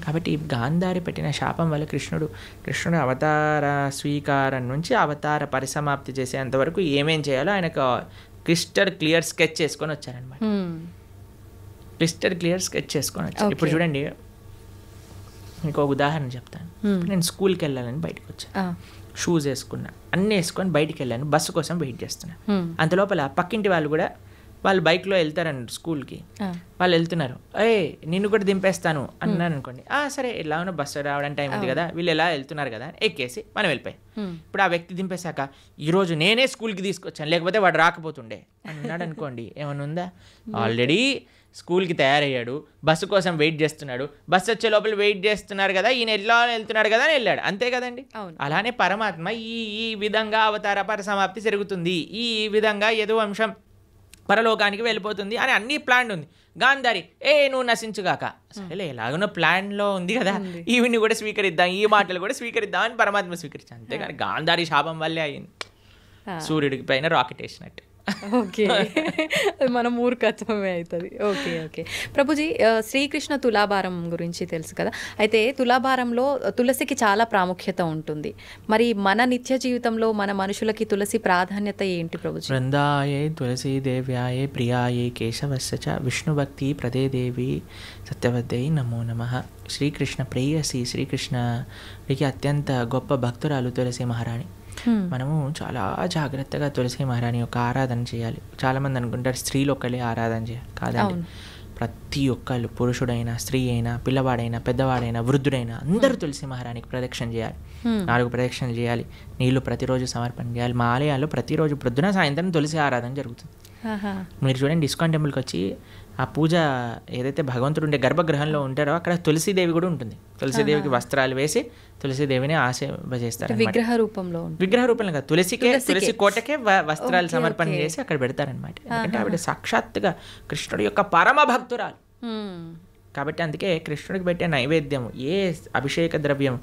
కాబట్టి గాంధారి పెట్టిన శాపం వల్ల కృష్ణుడు అవతార స్వీకారం నుంచి అవతార పరిసమాప్తి చేసేంతవరకు ఏమేం చేయాలో ఆయనకు క్రిస్టల్ క్లియర్ స్కెచ్ చేసుకొని వచ్చారనమాట. ఇప్పుడు చూడండి, ఇంకో ఉదాహరణ చెప్తాను. నేను స్కూల్కి వెళ్ళాలని బయటకు వచ్చాను, షూస్ వేసుకున్నా, అన్నీ వేసుకొని బయటికి వెళ్ళాను, బస్సు కోసం వెయిట్ చేస్తున్నా. అంతలోపల పక్కింటి వాళ్ళు కూడా వాళ్ళు బైక్లో వెళ్తారండి స్కూల్కి, వాళ్ళు వెళ్తున్నారు, నిన్ను కూడా దింపేస్తాను అన్నాను అనుకోండి, సరే ఎలా ఉన్నా బస్సు రావడానికి టైం ఉంది కదా, వీళ్ళు ఎలా వెళ్తున్నారు కదా ఎక్కేసి మనం వెళ్ళిపోయాం. ఇప్పుడు ఆ వ్యక్తి దింపేశాక ఈరోజు నేనే స్కూల్కి తీసుకొచ్చాను, లేకపోతే వాడు రాకపోతుండే అన్నాడు అనుకోండి, ఏమన్నా ఉందా? ఆల్రెడీ స్కూల్కి తయారయ్యాడు, బస్సు కోసం వెయిట్ చేస్తున్నాడు, బస్సు వచ్చే లోపల వెయిట్ చేస్తున్నారు కదా, ఈయన ఎలా వెళ్తున్నాడు కదా అని వెళ్ళాడు, అంతే కదండి. అలానే పరమాత్మ ఈ విధంగా అవతార పరిసమాప్తి జరుగుతుంది, ఈ విధంగా యదువంశం పరలోకానికి వెళ్ళిపోతుంది అని అన్ని ప్లాన్ ఉంది. గాంధారి నువ్వు నశించుగాక, సరేలే ఎలాగనో ప్లాన్లో ఉంది కదా, ఈవిని కూడా స్వీకరిద్దాం, ఈ మాటలు కూడా స్వీకరిద్దాం అని పరమాత్మ స్వీకరించాను. అంతేగాని గాంధారి శాపం వల్లే అయింది, సూర్యుడికి పైన రాకెట్ వేసినట్టు. ఓకే, మన మూర్ఖత్వమే అవుతుంది. ఓకే ఓకే ప్రభుజీ, శ్రీకృష్ణ తులాభారం గురించి తెలుసు కదా, అయితే తులాభారంలో తులసికి చాలా ప్రాముఖ్యత ఉంటుంది. మరి మన నిత్య జీవితంలో మన మనుషులకి తులసి ప్రాధాన్యత ఏంటి ప్రభుజీ? బృందాయే తులసీ దేవ్యాయే ప్రియాయే కేశవస్య చ విష్ణుభక్తి ప్రదే దేవి సత్యవద్యై నమో నమః. శ్రీకృష్ణ ప్రేయసి, శ్రీకృష్ణకి అత్యంత గొప్ప భక్తురాలు తులసి మహారాణి. మనము చాలా జాగ్రత్తగా తులసి మహారాణి యొక్క ఆరాధన చేయాలి. చాలామంది అనుకుంటారు స్త్రీలు ఒక్కళ్ళే ఆరాధన చేయాలి, కాదండి. ప్రతి ఒక్కళ్ళు, పురుషుడైనా స్త్రీ అయినా పిల్లవాడైనా పెద్దవాడైనా వృద్ధుడైనా అందరూ తులసి మహారాణికి ప్రదక్షిణ చేయాలి. 4 ప్రదక్షిణలు చేయాలి, నీళ్లు ప్రతిరోజు సమర్పణ చేయాలి. మా ఆలయాల్లో ప్రతిరోజు ప్రొద్దున సాయంత్రం తులసి ఆరాధన జరుగుతుంది. మీరు చూడండి, ఇస్కాన్ టెంపుల్కి వచ్చి ఆ పూజ ఏదైతే భగవంతుడు ఉండే గర్భగృహంలో ఉంటారో అక్కడ తులసీదేవి కూడా ఉంటుంది. తులసీదేవికి వస్త్రాలు వేసి తులసీదేవిని ఆశీర్వదిస్తారు. విగ్రహ రూపంలో కాదు, తులసి కోటకే వస్త్రాలు సమర్పణ చేసి అక్కడ పెడతారనమాట. ఎందుకంటే ఆవిడ సాక్షాత్తుగా కృష్ణుడి యొక్క పరమ భక్తురాలు. కాబట్టి అందుకే కృష్ణుడికి పెట్టే నైవేద్యము, ఏ అభిషేక ద్రవ్యం,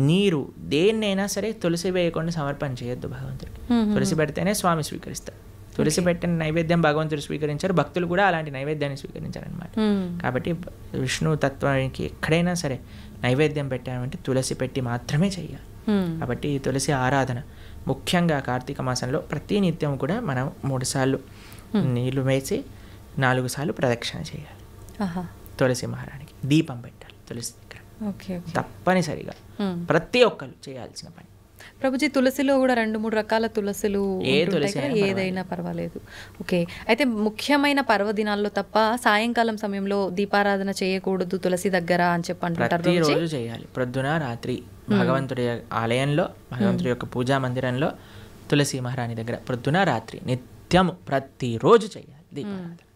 నీరు, దేన్నైనా సరే తులసి వేయకుండా సమర్పణ చేయొద్దు భగవంతుడికి. తులసి పెడితేనే స్వామి స్వీకరిస్తారు. తులసి పెట్టిన నైవేద్యం భగవంతుడు స్వీకరించారు, భక్తులు కూడా అలాంటి నైవేద్యాన్ని స్వీకరించారనమాట. కాబట్టి విష్ణు తత్వానికి ఎక్కడైనా సరే నైవేద్యం పెట్టామంటే తులసి పెట్టి మాత్రమే చెయ్యాలి. కాబట్టి తులసి ఆరాధన ముఖ్యంగా కార్తీక మాసంలో ప్రతి నిత్యం కూడా మనం 3 సార్లు నీళ్లు వేసి 4 సార్లు ప్రదక్షిణ చేయాలి. తులసి మహారాణికి దీపం పెట్టాలి తులసి దగ్గర, తప్పనిసరిగా ప్రతి ఒక్కరు చేయాల్సిన పని. ప్రభుజీ తులసిలో కూడా 2-3 రకాల తులసులు ఉంటుంటాయి కదా, ఏదైనా పర్వాలేదు. ఓకే, అయితే ముఖ్యమైన పర్వదినాల్లో తప్ప సాయంకాలం సమయంలో దీపారాధన చేయకూడదు తులసి దగ్గర అని చెప్పి అంటుంటారు. ప్రతిరోజు చేయాలి, ప్రొద్దున రాత్రి భగవంతుడి ఆలయంలో, భగవంతుడి యొక్క పూజా మందిరంలో, తులసి మహారాణి దగ్గర ప్రొద్దున రాత్రి నిత్యము ప్రతిరోజు చేయాలి దీపారాధన.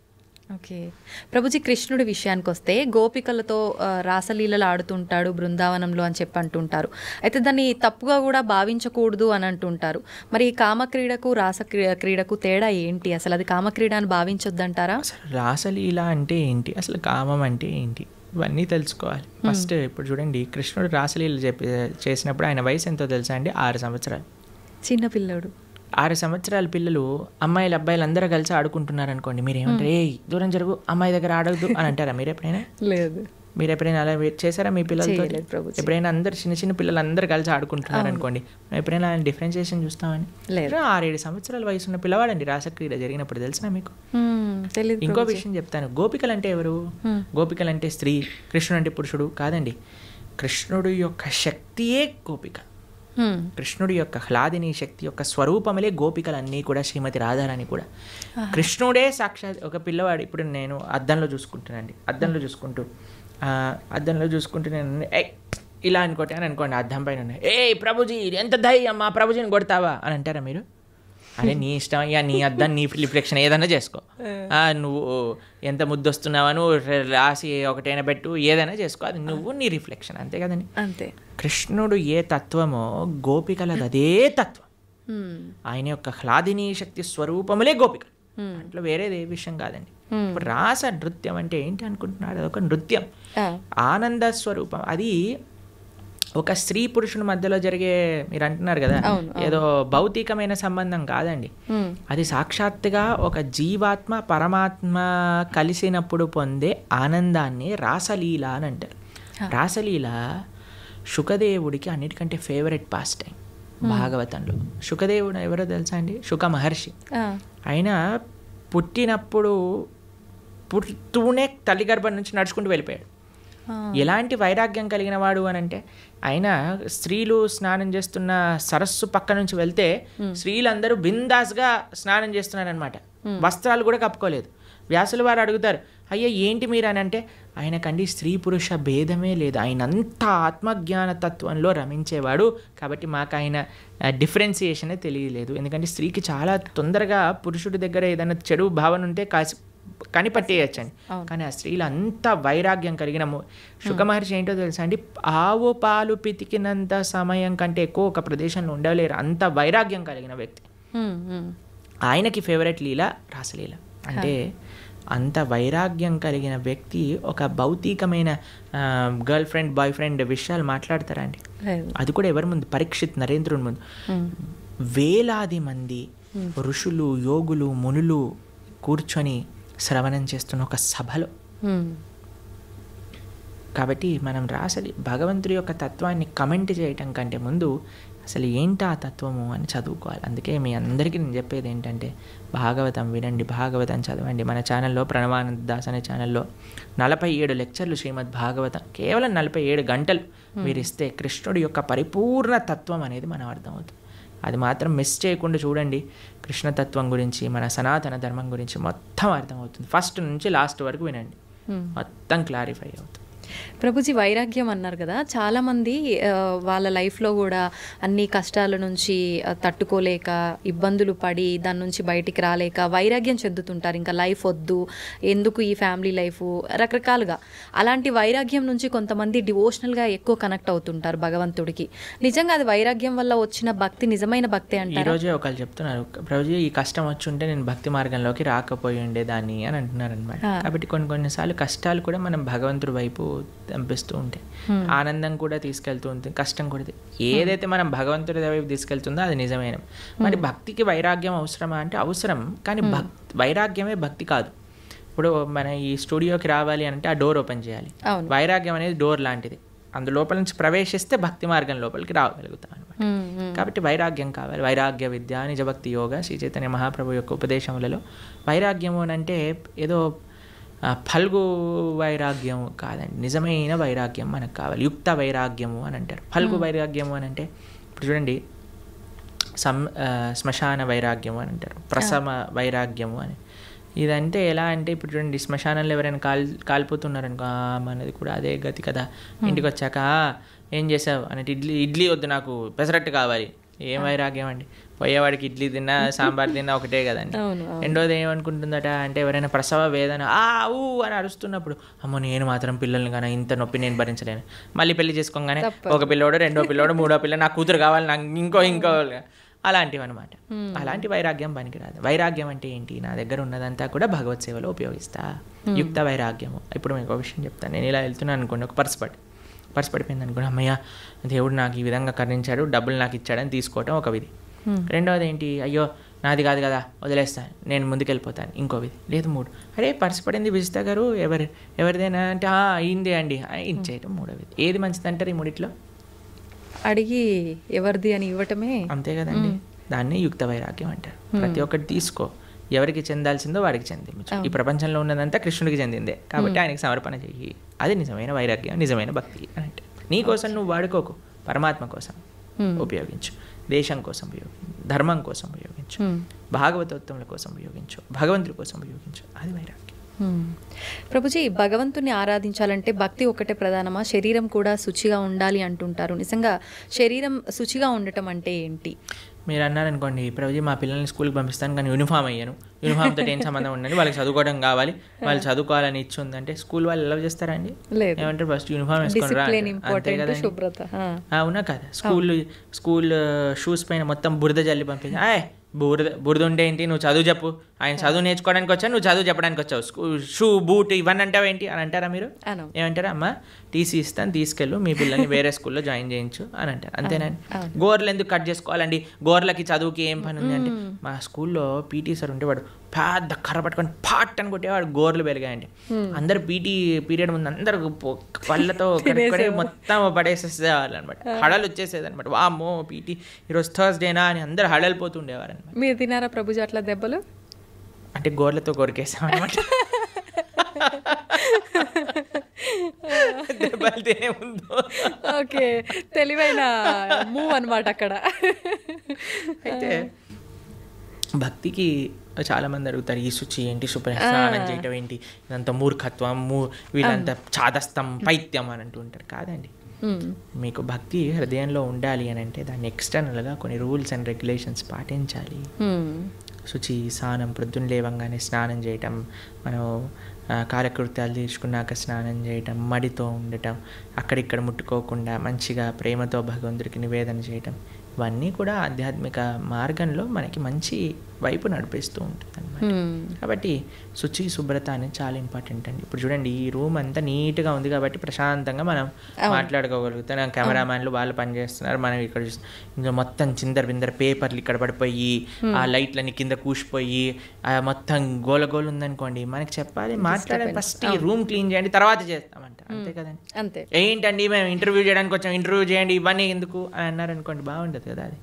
ఓకే ప్రభుజీ, కృష్ణుడి విషయానికి వస్తే గోపికలతో రాసలీలలు ఆడుతుంటాడు బృందావనంలో అని చెప్పి అంటుంటారు. అయితే దాన్ని తప్పుగా కూడా భావించకూడదు అని అంటుంటారు. మరి కామక్రీడకు రాస క్రీడకు తేడా ఏంటి? అసలు అది కామక్రీడ అని భావించొద్దంటారా? అసలు రాసలీల అంటే ఏంటి, అసలు కామం అంటే ఏంటి, ఇవన్నీ తెలుసుకోవాలి ఫస్ట్. ఇప్పుడు చూడండి, కృష్ణుడు రాసలీల చేసినప్పుడు ఆయన వయసు ఎంతో తెలుసా అండి? 6 సంవత్సరాలు. చిన్నపిల్లడు. 6 సంవత్సరాల పిల్లలు అమ్మాయిలు అబ్బాయిలు అందరూ కలిసి ఆడుకుంటున్నారు అనుకోండి, మీరు ఏమంటారు? ఏ దూరం జరుగు, అమ్మాయి దగ్గర ఆడద్దు అని అంటారా మీరు ఎప్పుడైనా? లేదు. మీరు ఎప్పుడైనా అలా చేశారా మీ పిల్లలతో? ఎప్పుడైనా అందరు చిన్న చిన్న పిల్లలు అందరూ కలిసి ఆడుకుంటున్నారు అనుకోండి, ఎప్పుడైనా డిఫరెన్షియేషన్ చూస్తామని? 6-7 సంవత్సరాల వయసు ఉన్న పిల్లవాడండి రాసక్రీడ జరిగినప్పుడు, తెలిసినా మీకు? ఇంకో విషయం చెప్తాను, గోపికలు అంటే ఎవరు? గోపికలు అంటే స్త్రీ, కృష్ణుడు అంటే పురుషుడు కాదండి. కృష్ణుడు యొక్క శక్తియే గోపిక. కృష్ణుడి యొక్క హ్లాదిని శక్తి యొక్క స్వరూపములే గోపికలన్నీ కూడా, శ్రీమతి రాధారాణి కూడా. కృష్ణుడే సాక్షాత్ ఒక పిల్లవాడు. ఇప్పుడు నేను అద్దంలో చూసుకుంటానండి, అద్దంలో చూసుకుంటూ నేను ఇలా అనుకోండి, అద్దం పైన ఏ ప్రభుజీ ఎంత ధైర్యం, మా ప్రభుజీని కొడతావా అని అంటారా మీరు? అరే నీ ఇష్టం, ఇక నీ అద్దం నీ రిఫ్లెక్షన్ ఏదైనా చేసుకో, నువ్వు ఎంత ముద్దు వస్తున్నావా, నువ్వు రాసి ఒకటైనా పెట్టు, ఏదైనా చేసుకో, అది నువ్వు నీ రిఫ్లెక్షన్, అంతే కదండి. అంతే. కృష్ణుడు ఏ తత్వమో గోపికలది అదే తత్వం. ఆయన యొక్క హ్లాదిని శక్తి స్వరూపములే గోపికలు, అట్లా వేరేది ఏ విషయం కాదండి. ఇప్పుడు రాస నృత్యం అంటే ఏంటి అనుకుంటున్నాడు? అదొక నృత్యం, ఆనంద స్వరూపం. అది ఒక స్త్రీ పురుషుని మధ్యలో జరిగే, మీరు అంటున్నారు కదా, ఏదో భౌతికమైన సంబంధం కాదండి. అది సాక్షాత్తుగా ఒక జీవాత్మ పరమాత్మ కలిసినప్పుడు పొందే ఆనందాన్ని రాసలీల అని అంటారు. రాసలీల శుకదేవుడికి అన్నిటికంటే ఫేవరెట్ పాస్ టైం భాగవతంలో. శుకదేవుడు ఎవరో తెలుసా అండి? శుక మహర్షి. ఆయన పుడుతూనే తల్లి గర్భం నుంచి నడుచుకుంటూ వెళ్ళిపోయాడు. ఎలాంటి వైరాగ్యం కలిగిన వాడు అని అంటే, ఆయన స్త్రీలు స్నానం చేస్తున్న సరస్సు పక్క నుంచి వెళ్తే స్త్రీలందరూ బిందాస్గా స్నానం చేస్తున్నారనమాట, వస్త్రాలు కూడా కప్పుకోలేదు. వ్యాసుల వారు అడుగుతారు, అయ్యా ఏంటి మీరు అని అంటే, ఆయనకండి స్త్రీ పురుష భేదమే లేదు, ఆయన అంతా ఆత్మజ్ఞాన తత్వంలో రమించేవాడు, కాబట్టి మాకు ఆయన డిఫరెన్సియేషనే తెలియలేదు. ఎందుకంటే స్త్రీకి చాలా తొందరగా పురుషుడి దగ్గర ఏదైనా చెడు భావన ఉంటే కనిపట్టేయచ్చండి. కానీ ఆ స్త్రీలు అంత వైరాగ్యం కలిగిన శుకమహర్షి ఏంటో తెలుసా అండి? ఆవు పాలు పితికినంత సమయం కంటే ఎక్కువ ఒక ప్రదేశంలో ఉండలేరు, అంత వైరాగ్యం కలిగిన వ్యక్తి. ఆయనకి ఫేవరెట్ లీల రాసలీల. అంటే అంత వైరాగ్యం కలిగిన వ్యక్తి ఒక భౌతికమైన గర్ల్ ఫ్రెండ్ బాయ్ ఫ్రెండ్ విషయాలు మాట్లాడతారా అండి? అది కూడా ఎవరి ముందు? పరీక్షిత్ నరేంద్రుని ముందు. వేలాది మంది ఋషులు యోగులు మునులు కూర్చొని శ్రవణం చేస్తున్న ఒక సభలో. కాబట్టి మనం రాసలి భగవంతుడి యొక్క తత్వాన్ని కమెంట్ చేయటం కంటే ముందు అసలు ఏంటా ఆ తత్వము అని చదువుకోవాలి. అందుకే మీ అందరికీ నేను చెప్పేది ఏంటంటే, భాగవతం వినండి, భాగవతం చదవండి. మన ఛానల్లో ప్రణవానంద దాస్ అనే ఛానల్లో 47 లెక్చర్లు శ్రీమద్ భాగవతం, కేవలం 47 గంటలు మీరు ఇస్తే కృష్ణుడి యొక్క పరిపూర్ణ తత్వం అనేది మనం అర్థమవుతుంది. అది మాత్రం మిస్ చేయకుండా చూడండి. కృష్ణతత్వం గురించి, మన సనాతన ధర్మం గురించి మొత్తం అర్థమవుతుంది. ఫస్ట్ నుంచి లాస్ట్ వరకు వినండి, మొత్తం క్లారిఫై అవుతుంది. ప్రభుజీ, వైరాగ్యం అన్నారు కదా, చాలామంది వాళ్ళ లైఫ్లో కూడా అన్ని కష్టాల నుంచి తట్టుకోలేక ఇబ్బందులు పడి దాని నుంచి బయటికి రాలేక వైరాగ్యం చెందుతుంటారు. ఇంకా లైఫ్ వద్దు, ఎందుకు ఈ ఫ్యామిలీ లైఫ్, రకరకాలుగా. అలాంటి వైరాగ్యం నుంచి కొంతమంది డివోషనల్గా ఎక్కువ కనెక్ట్ అవుతుంటారు భగవంతుడికి. నిజంగా అది వైరాగ్యం వల్ల వచ్చిన భక్తి నిజమైన భక్తి అంటే? ఈరోజే ఒకళ్ళు చెప్తున్నారు, ప్రభుజీ ఈ కష్టం వచ్చి ఉంటే నేను భక్తి మార్గంలోకి రాకపోయి ఉండేదాన్ని అని అంటున్నారు అనమాట. కాబట్టి కొన్నిసార్లు కష్టాలు కూడా మనం భగవంతుడి వైపు పంపిస్తూ ఉంటాయి, ఆనందం కూడా తీసుకెళ్తూ ఉంటుంది, కష్టం కూడా. ఏదైతే మనం భగవంతుడి వైపు తీసుకెళ్తుందో అది నిజమైన. మరి భక్తికి వైరాగ్యం అవసరమా అంటే అవసరం, కానీ వైరాగ్యమే భక్తి కాదు. ఇప్పుడు మన ఈ స్టూడియోకి రావాలి అంటే ఆ డోర్ ఓపెన్ చేయాలి. వైరాగ్యం అనేది డోర్ లాంటిది, అందులోపల నుంచి ప్రవేశిస్తే భక్తి మార్గం లోపలికి రాగలుగుతాం అనమాట. కాబట్టి వైరాగ్యం కావాలి. వైరాగ్య విద్య, నిజభక్తి యోగ, శ్రీ చైతన్య మహాప్రభు యొక్క ఉపదేశములలో వైరాగ్యము అని అంటే ఏదో ఫల్గు వైరాగ్యం కాదండి, నిజమైన వైరాగ్యం మనకు కావాలి. యుక్త వైరాగ్యము అని అంటారు. ఫల్గు వైరాగ్యము అని అంటే, ఇప్పుడు చూడండి, శ్మశాన వైరాగ్యము అని అంటారు, ప్రసమ వైరాగ్యము అని. ఇదంటే ఎలా అంటే ఇప్పుడు చూడండి, శ్మశానంలో ఎవరైనా కాలిపోతున్నారనుకో, మనది కూడా అదే గతి కదా. ఇంటికి వచ్చాక ఏం చేసావు అంటే ఇడ్లీ వద్దు నాకు పెసరట్టు కావాలి. ఏం వైరాగ్యం అండి, పోయేవాడికి ఇడ్లీ తిన్నా సాంబార్ తిన్నా ఒకటే కదండి. రెండోది ఏమనుకుంటుందట అంటే ఎవరైనా ప్రసవ వేదన ఊ అని అరుస్తున్నప్పుడు, అమ్మో నేను మాత్రం పిల్లల్ని కానీ ఇంత నొప్పి నేను భరించలేను. మళ్ళీ పెళ్లి చేసుకోగానే ఒక పిల్లోడు, రెండో పిల్లోడు, మూడో పిల్ల, నాకు కూతురు కావాలి, నాకు ఇంకో అలాంటివి అనమాట. అలాంటి వైరాగ్యం పనికిరాదు. వైరాగ్యం అంటే ఏంటి, నా దగ్గర ఉన్నదంతా కూడా భగవత్ సేవలో ఉపయోగిస్తా, యుక్త వైరాగ్యము. ఇప్పుడు మీకు ఒక విషయం చెప్తాను. నేను ఇలా వెళ్తున్నాను అనుకోండి, ఒక పర్స్ పడిపోయింది అనుకోండి, అమ్మయ్య దేవుడు నాకు ఈ విధంగా కరుణించాడు, డబ్బులు నాకు ఇచ్చాడని తీసుకోవటం ఒక విధి. రెండవది ఏంటి, అయ్యో నాది కాదు కదా వదిలేస్తాను, నేను ముందుకెళ్ళిపోతాను, ఇంకో విధి. లేదు మూడు, అరే పర్స్ పడింది విజిత గారు ఎవరిదేనా అంటే అయిందే అండి ఇచ్చేయటం మూడో విధి. ఏది మంచిది అంటారు ఈ మూడిట్లో? అడిగి ఎవరిది అని ఇవ్వటమే. అంతే కదండి, దాన్ని యుక్త వైరాగ్యం అంటారు. ప్రతి ఒక్కటి తీసుకో, ఎవరికి చెందాల్సిందో వాడికి చెందించు. ఈ ప్రపంచంలో ఉన్నదంతా కృష్ణుడికి చెందిందే కాబట్టి ఆయనకి సమర్పణ చెయ్యి. అది నిజమైన వైరాగ్యం, నిజమైన భక్తి అని అంటే. నీ కోసం నువ్వు వాడుకోకు, పరమాత్మ కోసం ఉపయోగించు, దేశం కోసం ఉపయోగించు, ధర్మం కోసం ఉపయోగించు, భాగవతోత్తముల కోసం ఉపయోగించు, భగవంతుడి కోసం ఉపయోగించు. అది వైరాగ్యం. ప్రభుజీ, భగవంతుని ఆరాధించాలంటే భక్తి ఒక్కటే ప్రధానమా, శరీరం కూడా శుచిగా ఉండాలి అంటుంటారు. నిజంగా శరీరం శుచిగా ఉండటం అంటే ఏంటి? మీరు అన్నారనుకోండి, ప్రభుజీ మా పిల్లల్ని స్కూల్కి పంపిస్తాను కానీ యూనిఫామ్ అయ్యాను, యూనిఫామ్తో ఏం సంబంధం ఉండండి, వాళ్ళకి చదువుకోవడం కావాలి, వాళ్ళు చదువుకోవాలని ఇచ్చి ఉందంటే స్కూల్ వాళ్ళు ఎలా చేస్తారండి? ఏమంటారు, ఫస్ట్ యూనిఫామ్ వేసుకొని రా, అంతే కదండి. అవునా కదా, స్కూల్ షూస్ పైన మొత్తం బురద జల్లి పంపించి, బురద ఉంటే ఏంటి, నువ్వు చదువు చెప్పు, ఆయన చదువు నేర్చుకోవడానికి వచ్చావు, నువ్వు చదువు చెప్పడానికి వచ్చావు, షూ బూట్ ఇవన్నీ అంటావు ఏంటి అని అంటారా మీరు? ఏమంటారా, అమ్మ టీసీ ఇస్తాను తీసుకెళ్ళు, మీ పిల్లల్ని వేరే స్కూల్లో జాయిన్ చేయించు అని అంటారు. అంతేనండి. గోర్లు ఎందుకు కట్ చేసుకోవాలండి, గోర్లకి చదువుకి ఏం పని ఉంది అంటే, మా స్కూల్లో పీటీ సార్ ఉంటే వాడు పెద్ద కర్ర పట్టుకొని పాట్ అని కొట్టేవాడు, గోర్లు పెరిగాయండి. అందరు పీటీ పీరియడ్ ముందు అందరు పళ్ళతో మొత్తం పడేసేసేవాళ్ళు అనమాట, హడలు వచ్చేసేది అనమాట. వామ్మో పీటీ ఈరోజు థర్స్డేనా అని అందరు హడలిపోతుండేవారు అనమాట. మీరు తినారా ప్రభుజీ అట్లా దెబ్బలు? అంటే గోర్లతో కొరికేసాం అనమాట. దెబ్బలు తినే ముందు. ఓకే, తెలివైన మూవ్ అనమాట అక్కడ. అయితే భక్తికి చాలా మంది అడుగుతారు, ఈ శుచి ఏంటి, స్నానం చేయటం ఏంటి, ఇదంతా మూర్ఖత్వం, వీళ్ళంతా చాదస్తం, పైత్యం అని అంటూ ఉంటారు. కాదండి, మీకు భక్తి హృదయంలో ఉండాలి అని అంటే దాన్ని ఎక్స్టర్నల్గా కొన్ని రూల్స్ అండ్ రెగ్యులేషన్స్ పాటించాలి. శుచి, స్నానం, ప్రొద్దున లేవంగానే స్నానం చేయటం, మనం కాలకృత్యాలు తీర్చుకున్నాక స్నానం చేయటం, మడితో ఉండటం, అక్కడిక్కడ ముట్టుకోకుండా మంచిగా ప్రేమతో భగవంతుడికి నివేదన చేయటం, ఇవన్నీ కూడా ఆధ్యాత్మిక మార్గంలో మనకి మంచి వైపు నడిపిస్తూ ఉంటుంది అనమాట. కాబట్టి శుచి, శుభ్రత అనేది చాలా ఇంపార్టెంట్ అండి. ఇప్పుడు చూడండి, ఈ రూమ్ అంతా నీట్గా ఉంది కాబట్టి ప్రశాంతంగా మనం మాట్లాడుకోగలుగుతాం. కెమెరామ్యాన్లు వాళ్ళు పనిచేస్తున్నారు, మనం ఇక్కడ ఇంకా మొత్తం చిందర బిందర పేపర్లు ఇక్కడ పడిపోయి, ఆ లైట్లన్నీ కింద కూసిపోయి, మొత్తం గోలగోలు ఉందనుకోండి, మనకి చెప్పాలి, మాట్లాడాలి, ఫస్ట్ ఈ రూమ్ క్లీన్ చేయండి తర్వాత చేస్తామంట. అంతే కదండి. అంతే. ఏంటండి మేము ఇంటర్వ్యూ చేయడానికి వచ్చాం, ఇంటర్వ్యూ చేయండి, ఇవన్నీ ఎందుకు అని అన్నారనుకోండి, బాగుండదు కదా అది.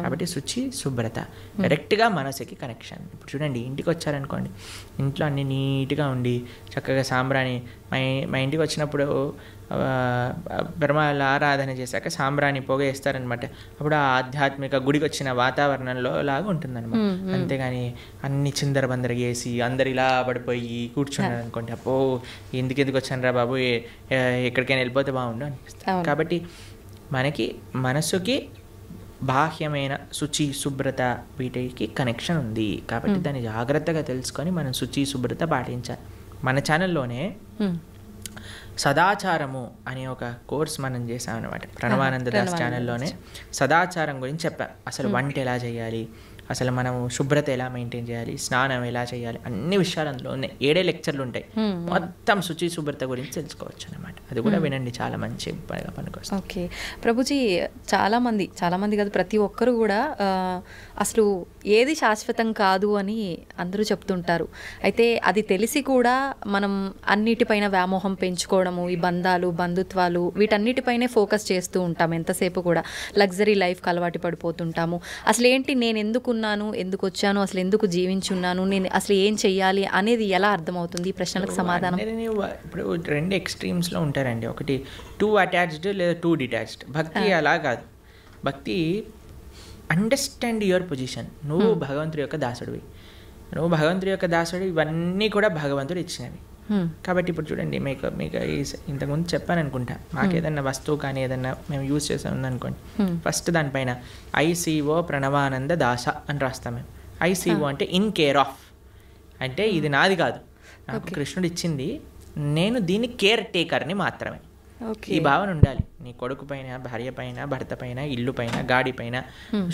కాబట్టి శుచి, శుభ్రత, కరెక్ట్గా మనసుకి కనెక్షన్. ఇప్పుడు చూడండి, ఇంటికి వచ్చారనుకోండి, ఇంట్లో అన్ని నీట్గా ఉండి చక్కగా సాంబ్రాణి, మా ఇంటికి వచ్చినప్పుడు బ్రహ్మాల ఆరాధన చేశాక సాంబ్రాణి పొగ వేస్తారనమాట. అప్పుడు ఆ ఆధ్యాత్మిక గుడికి వచ్చిన వాతావరణంలో లాగా ఉంటుందన్నమాట. అంతేగాని అన్ని చిందరబందర వేసి అందరు ఇలా పడిపోయి కూర్చున్నారు అనుకోండి, అప్పో ఎందుకు వచ్చాను రా బాబు, ఎక్కడికైనా వెళ్ళిపోతే బాగుండు అనిపిస్తుంది. కాబట్టి మనకి మనసుకి బాహ్యమైన శుచి, శుభ్రత వీటికి కనెక్షన్ ఉంది కాబట్టి దాన్ని జాగ్రత్తగా తెలుసుకొని మనం శుచి, శుభ్రత పాటించాలి. మన ఛానల్లోనే సదాచారము అనే ఒక కోర్స్ మనం చేసామన్నమాట. ప్రణవానంద దాస్ ఛానల్లోనే సదాచారం గురించి చెప్పాను. అసలు వంట ఎలా చేయాలి, అసలు మనం శుభ్రత ఎలా మెయింటైన్ చేయాలి, స్నానం ఎలా చేయాలి, అన్ని విషయాలు అందులో ఉన్నాయి. 7 లెక్చర్లు ఉంటాయి, మొత్తం శుచి శుభ్రత గురించి తెలుసుకోవచ్చు అనమాట. అది కూడా వినండి, చాలా మంచి పనికొస్తుంది. ఓకే ప్రభుజీ, చాలా మంది కాదు, ప్రతి ఒక్కరు కూడా అసలు ఏది శాశ్వతం కాదు అని అందరూ చెప్తుంటారు. అయితే అది తెలిసి కూడా మనం అన్నిటిపైన వ్యామోహం పెంచుకోవడము, ఈ బంధాలు, బంధుత్వాలు, వీటన్నిటిపైనే ఫోకస్ చేస్తూ ఉంటాం. ఎంతసేపు కూడా లగ్జరీ లైఫ్కి అలవాటు పడిపోతుంటాము. అసలు ఏంటి, నేను ఎందుకు వచ్చాను, అసలు ఎందుకు జీవించున్నాను, నేను అసలు ఏం చెయ్యాలి అనేది ఎలా అర్థమవుతుంది? ఈ ప్రశ్నలకు సమాధానం. ఇప్పుడు 2 ఎక్స్ట్రీమ్స్లో ఉంటారండి. ఒకటి టూ అటాచ్డ్ లేదా టూ డిటాచ్డ్. భక్తి అలా కాదు. భక్తి అండర్స్టాండ్ యువర్ పొజిషన్. నువ్వు భగవంతుడి యొక్క దాసుడివి, నువ్వు భగవంతుడి యొక్క దాసుడు, ఇవన్నీ కూడా భగవంతుడు ఇచ్చినవి. కాబట్టి ఇప్పుడు చూడండి, మీకు ఇంతకుముందు చెప్పాను అనుకుంటా, మాకు ఏదన్నా వస్తువు కానీ ఏదన్నా మేము యూజ్ చేసే ఉందనుకోండి, ఫస్ట్ దానిపైన ఐసీఓ ప్రణవానంద దాస అని రాస్తాం మేము. ఐసీఓ అంటే ఇన్ కేర్ ఆఫ్, అంటే ఇది నాది కాదు, నాకు కృష్ణుడు ఇచ్చింది, నేను దీని కేర్ టేకర్ని మాత్రమే. ఈ భావన ఉండాలి నీ కొడుకు పైన, భార్య పైన, భర్త పైన, ఇల్లు పైన, గాడి పైన,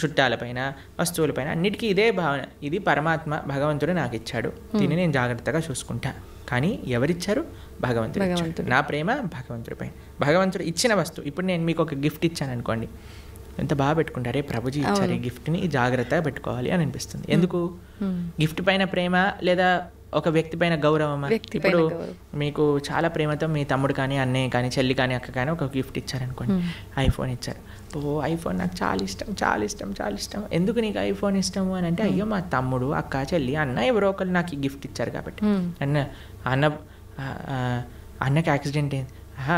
చుట్టాల పైన, వస్తువుల పైన, అన్నిటికీ ఇదే భావన. ఇది పరమాత్మ భగవంతుడు నాకు ఇచ్చాడు, దీన్ని నేను జాగ్రత్తగా చూసుకుంటా. కానీ ఎవరిచ్చారు? భగవంతుడు ఇచ్చాడు. నా ప్రేమ భగవంతుడి పైన. భగవంతుడు ఇచ్చిన వస్తువు, ఇప్పుడు నేను మీకు ఒక గిఫ్ట్ ఇచ్చాను అనుకోండి, ఎంత బాగా పెట్టుకుంటారే, ప్రభుజీ ఇచ్చారు ఈ గిఫ్ట్ని, జాగ్రత్తగా పెట్టుకోవాలి అని అనిపిస్తుంది. ఎందుకు? గిఫ్ట్ పైన ప్రేమ లేదా ఒక వ్యక్తి పైన గౌరవమా? ఇప్పుడు మీకు చాలా ప్రేమతో మీ తమ్ముడు కానీ, అన్నయ్య కానీ, చెల్లి కానీ, అక్క కానీ ఒక గిఫ్ట్ ఇచ్చారనుకోండి, ఐఫోన్ ఇచ్చారు. ఐఫోన్ నాకు చాలా ఇష్టం, చాలా ఇష్టం, చాలా ఇష్టం. ఎందుకు నీకు ఐఫోన్ ఇష్టము అని అంటే, అయ్యో మా తమ్ముడు, అక్క, చెల్లి, అన్న ఎవరో ఒకరు నాకు ఈ గిఫ్ట్ ఇచ్చారు కాబట్టి. అన్నకి యాక్సిడెంట్ అయింది,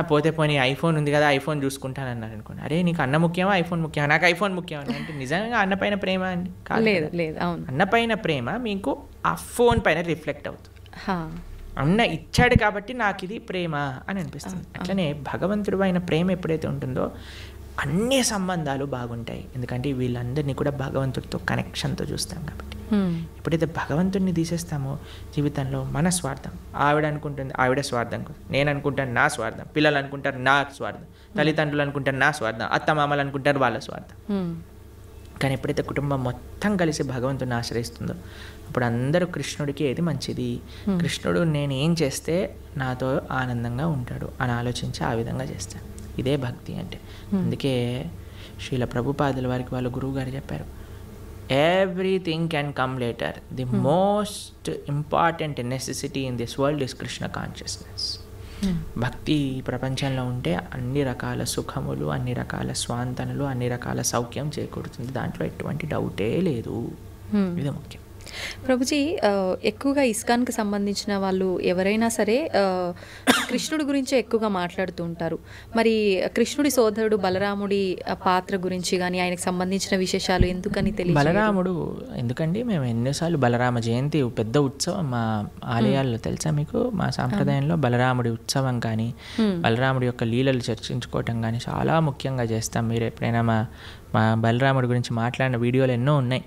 పోతే పోనీ ఐఫోన్ ఉంది కదా, ఐఫోన్ చూసుకుంటాను అన్నారు అనుకోండి. అరే నీకు అన్న ముఖ్యమా, ఐఫోన్ ముఖ్యమా? నాకు ఐఫోన్ ముఖ్యం అంటే నిజంగా అన్న పైన ప్రేమ అండి? లేదు. అన్న పైన ప్రేమ మీకు ఆ ఫోన్ పైన రిఫ్లెక్ట్ అవుతుంది. అన్న ఇచ్చాడు కాబట్టి నాకు ఇది ప్రేమ అని అనిపిస్తుంది. అట్లనే భగవంతుడు అయిన ప్రేమ ఎప్పుడైతే ఉంటుందో అన్ని సంబంధాలు బాగుంటాయి. ఎందుకంటే వీళ్ళందరినీ కూడా భగవంతుడితో కనెక్షన్తో చూస్తాం కాబట్టి. ఎప్పుడైతే భగవంతుడిని తీసేస్తామో జీవితంలో మన స్వార్థం, ఆవిడ అనుకుంటుంది ఆవిడ స్వార్థం, నేను అనుకుంటాను నా స్వార్థం, పిల్లలు అనుకుంటారు నా స్వార్థం, తల్లిదండ్రులు అనుకుంటారు నా స్వార్థం, అత్తమామలు అనుకుంటారు వాళ్ళ స్వార్థం. కానీ ఎప్పుడైతే కుటుంబం మొత్తం కలిసి భగవంతుడిని ఆశ్రయిస్తుందో అప్పుడు అందరూ కృష్ణుడికి ఏది మంచిది, కృష్ణుడు నేను ఏం చేస్తే నాతో ఆనందంగా ఉంటాడు అని ఆలోచించి ఆ విధంగా చేస్తాను. ఇదే భక్తి అంటే. అందుకే శ్రీల ప్రభుపాదుల వారికి వాళ్ళ గురువు గారు చెప్పారు, everything can come later, the most important necessity in this world is Krishna consciousness. భక్తి ప్రపంచంలో ఉంటే అన్ని రకాల సుఖములు, అన్ని రకాల స్వాంతనలు, అన్ని రకాల సౌఖ్యం చేకూరుతుంది, దాంట్లో ఎటువంటి డౌటే లేదు. ఇది ముఖ్యం. ప్రభుజీ, ఎక్కువగా ఇస్కాన్కి సంబంధించిన వాళ్ళు ఎవరైనా సరే కృష్ణుడి గురించే ఎక్కువగా మాట్లాడుతూ ఉంటారు. మరి కృష్ణుడి సోదరుడు బలరాముడి పాత్ర గురించి కానీ ఆయనకు సంబంధించిన విశేషాలు ఎందుకని తెలియదు? బలరాముడు ఎందుకండి, మేము ఎన్నోసార్లు బలరామ జయంతి పెద్ద ఉత్సవం మా ఆలయాల్లో, తెలుసా మీకు? మా సాంప్రదాయంలో బలరాముడి ఉత్సవం కానీ, బలరాముడి యొక్క లీలలు చర్చించుకోవటం కానీ చాలా ముఖ్యంగా చేస్తాం. మీరు ఎప్పుడైనా మా బలరాముడి గురించి మాట్లాడిన వీడియోలు ఎన్నో ఉన్నాయి.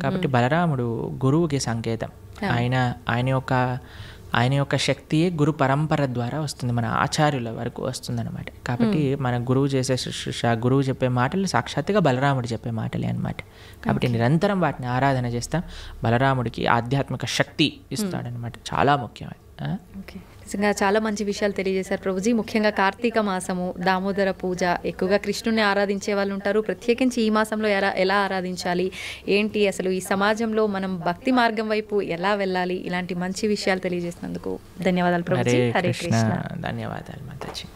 కాబట్టి బలరాముడు గురువుకి సంకేతం. ఆయన యొక్క శక్తియే గురు పరంపర ద్వారా వస్తుంది, మన ఆచార్యుల వరకు వస్తుందన్నమాట. కాబట్టి మన గురువు చేసే శుశ్రూష, గురువు చెప్పే మాటలు సాక్షాత్తుగా బలరాముడు చెప్పే మాటలే అనమాట. కాబట్టి నిరంతరం వాటిని ఆరాధన చేస్తాం. బలరాముడికి ఆధ్యాత్మిక శక్తి ఇస్తాడనమాట, చాలా ముఖ్యమైనది. నిజంగా చాలా మంచి విషయాలు తెలియజేశారు ప్రభుజీ. ముఖ్యంగా కార్తీక మాసము, దామోదర పూజ, ఎక్కువగా కృష్ణుని ఆరాధించే వాళ్ళు ఉంటారు. ప్రత్యేకించి ఈ మాసంలో ఎలా ఆరాధించాలి, ఏంటి అసలు ఈ సమాజంలో మనం భక్తి మార్గం వైపు ఎలా వెళ్ళాలి, ఇలాంటి మంచి విషయాలు తెలియజేసినందుకు ధన్యవాదాలు ప్రభుజీ. హరే కృష్ణ. ధన్యవాదాలు మాతాజీ.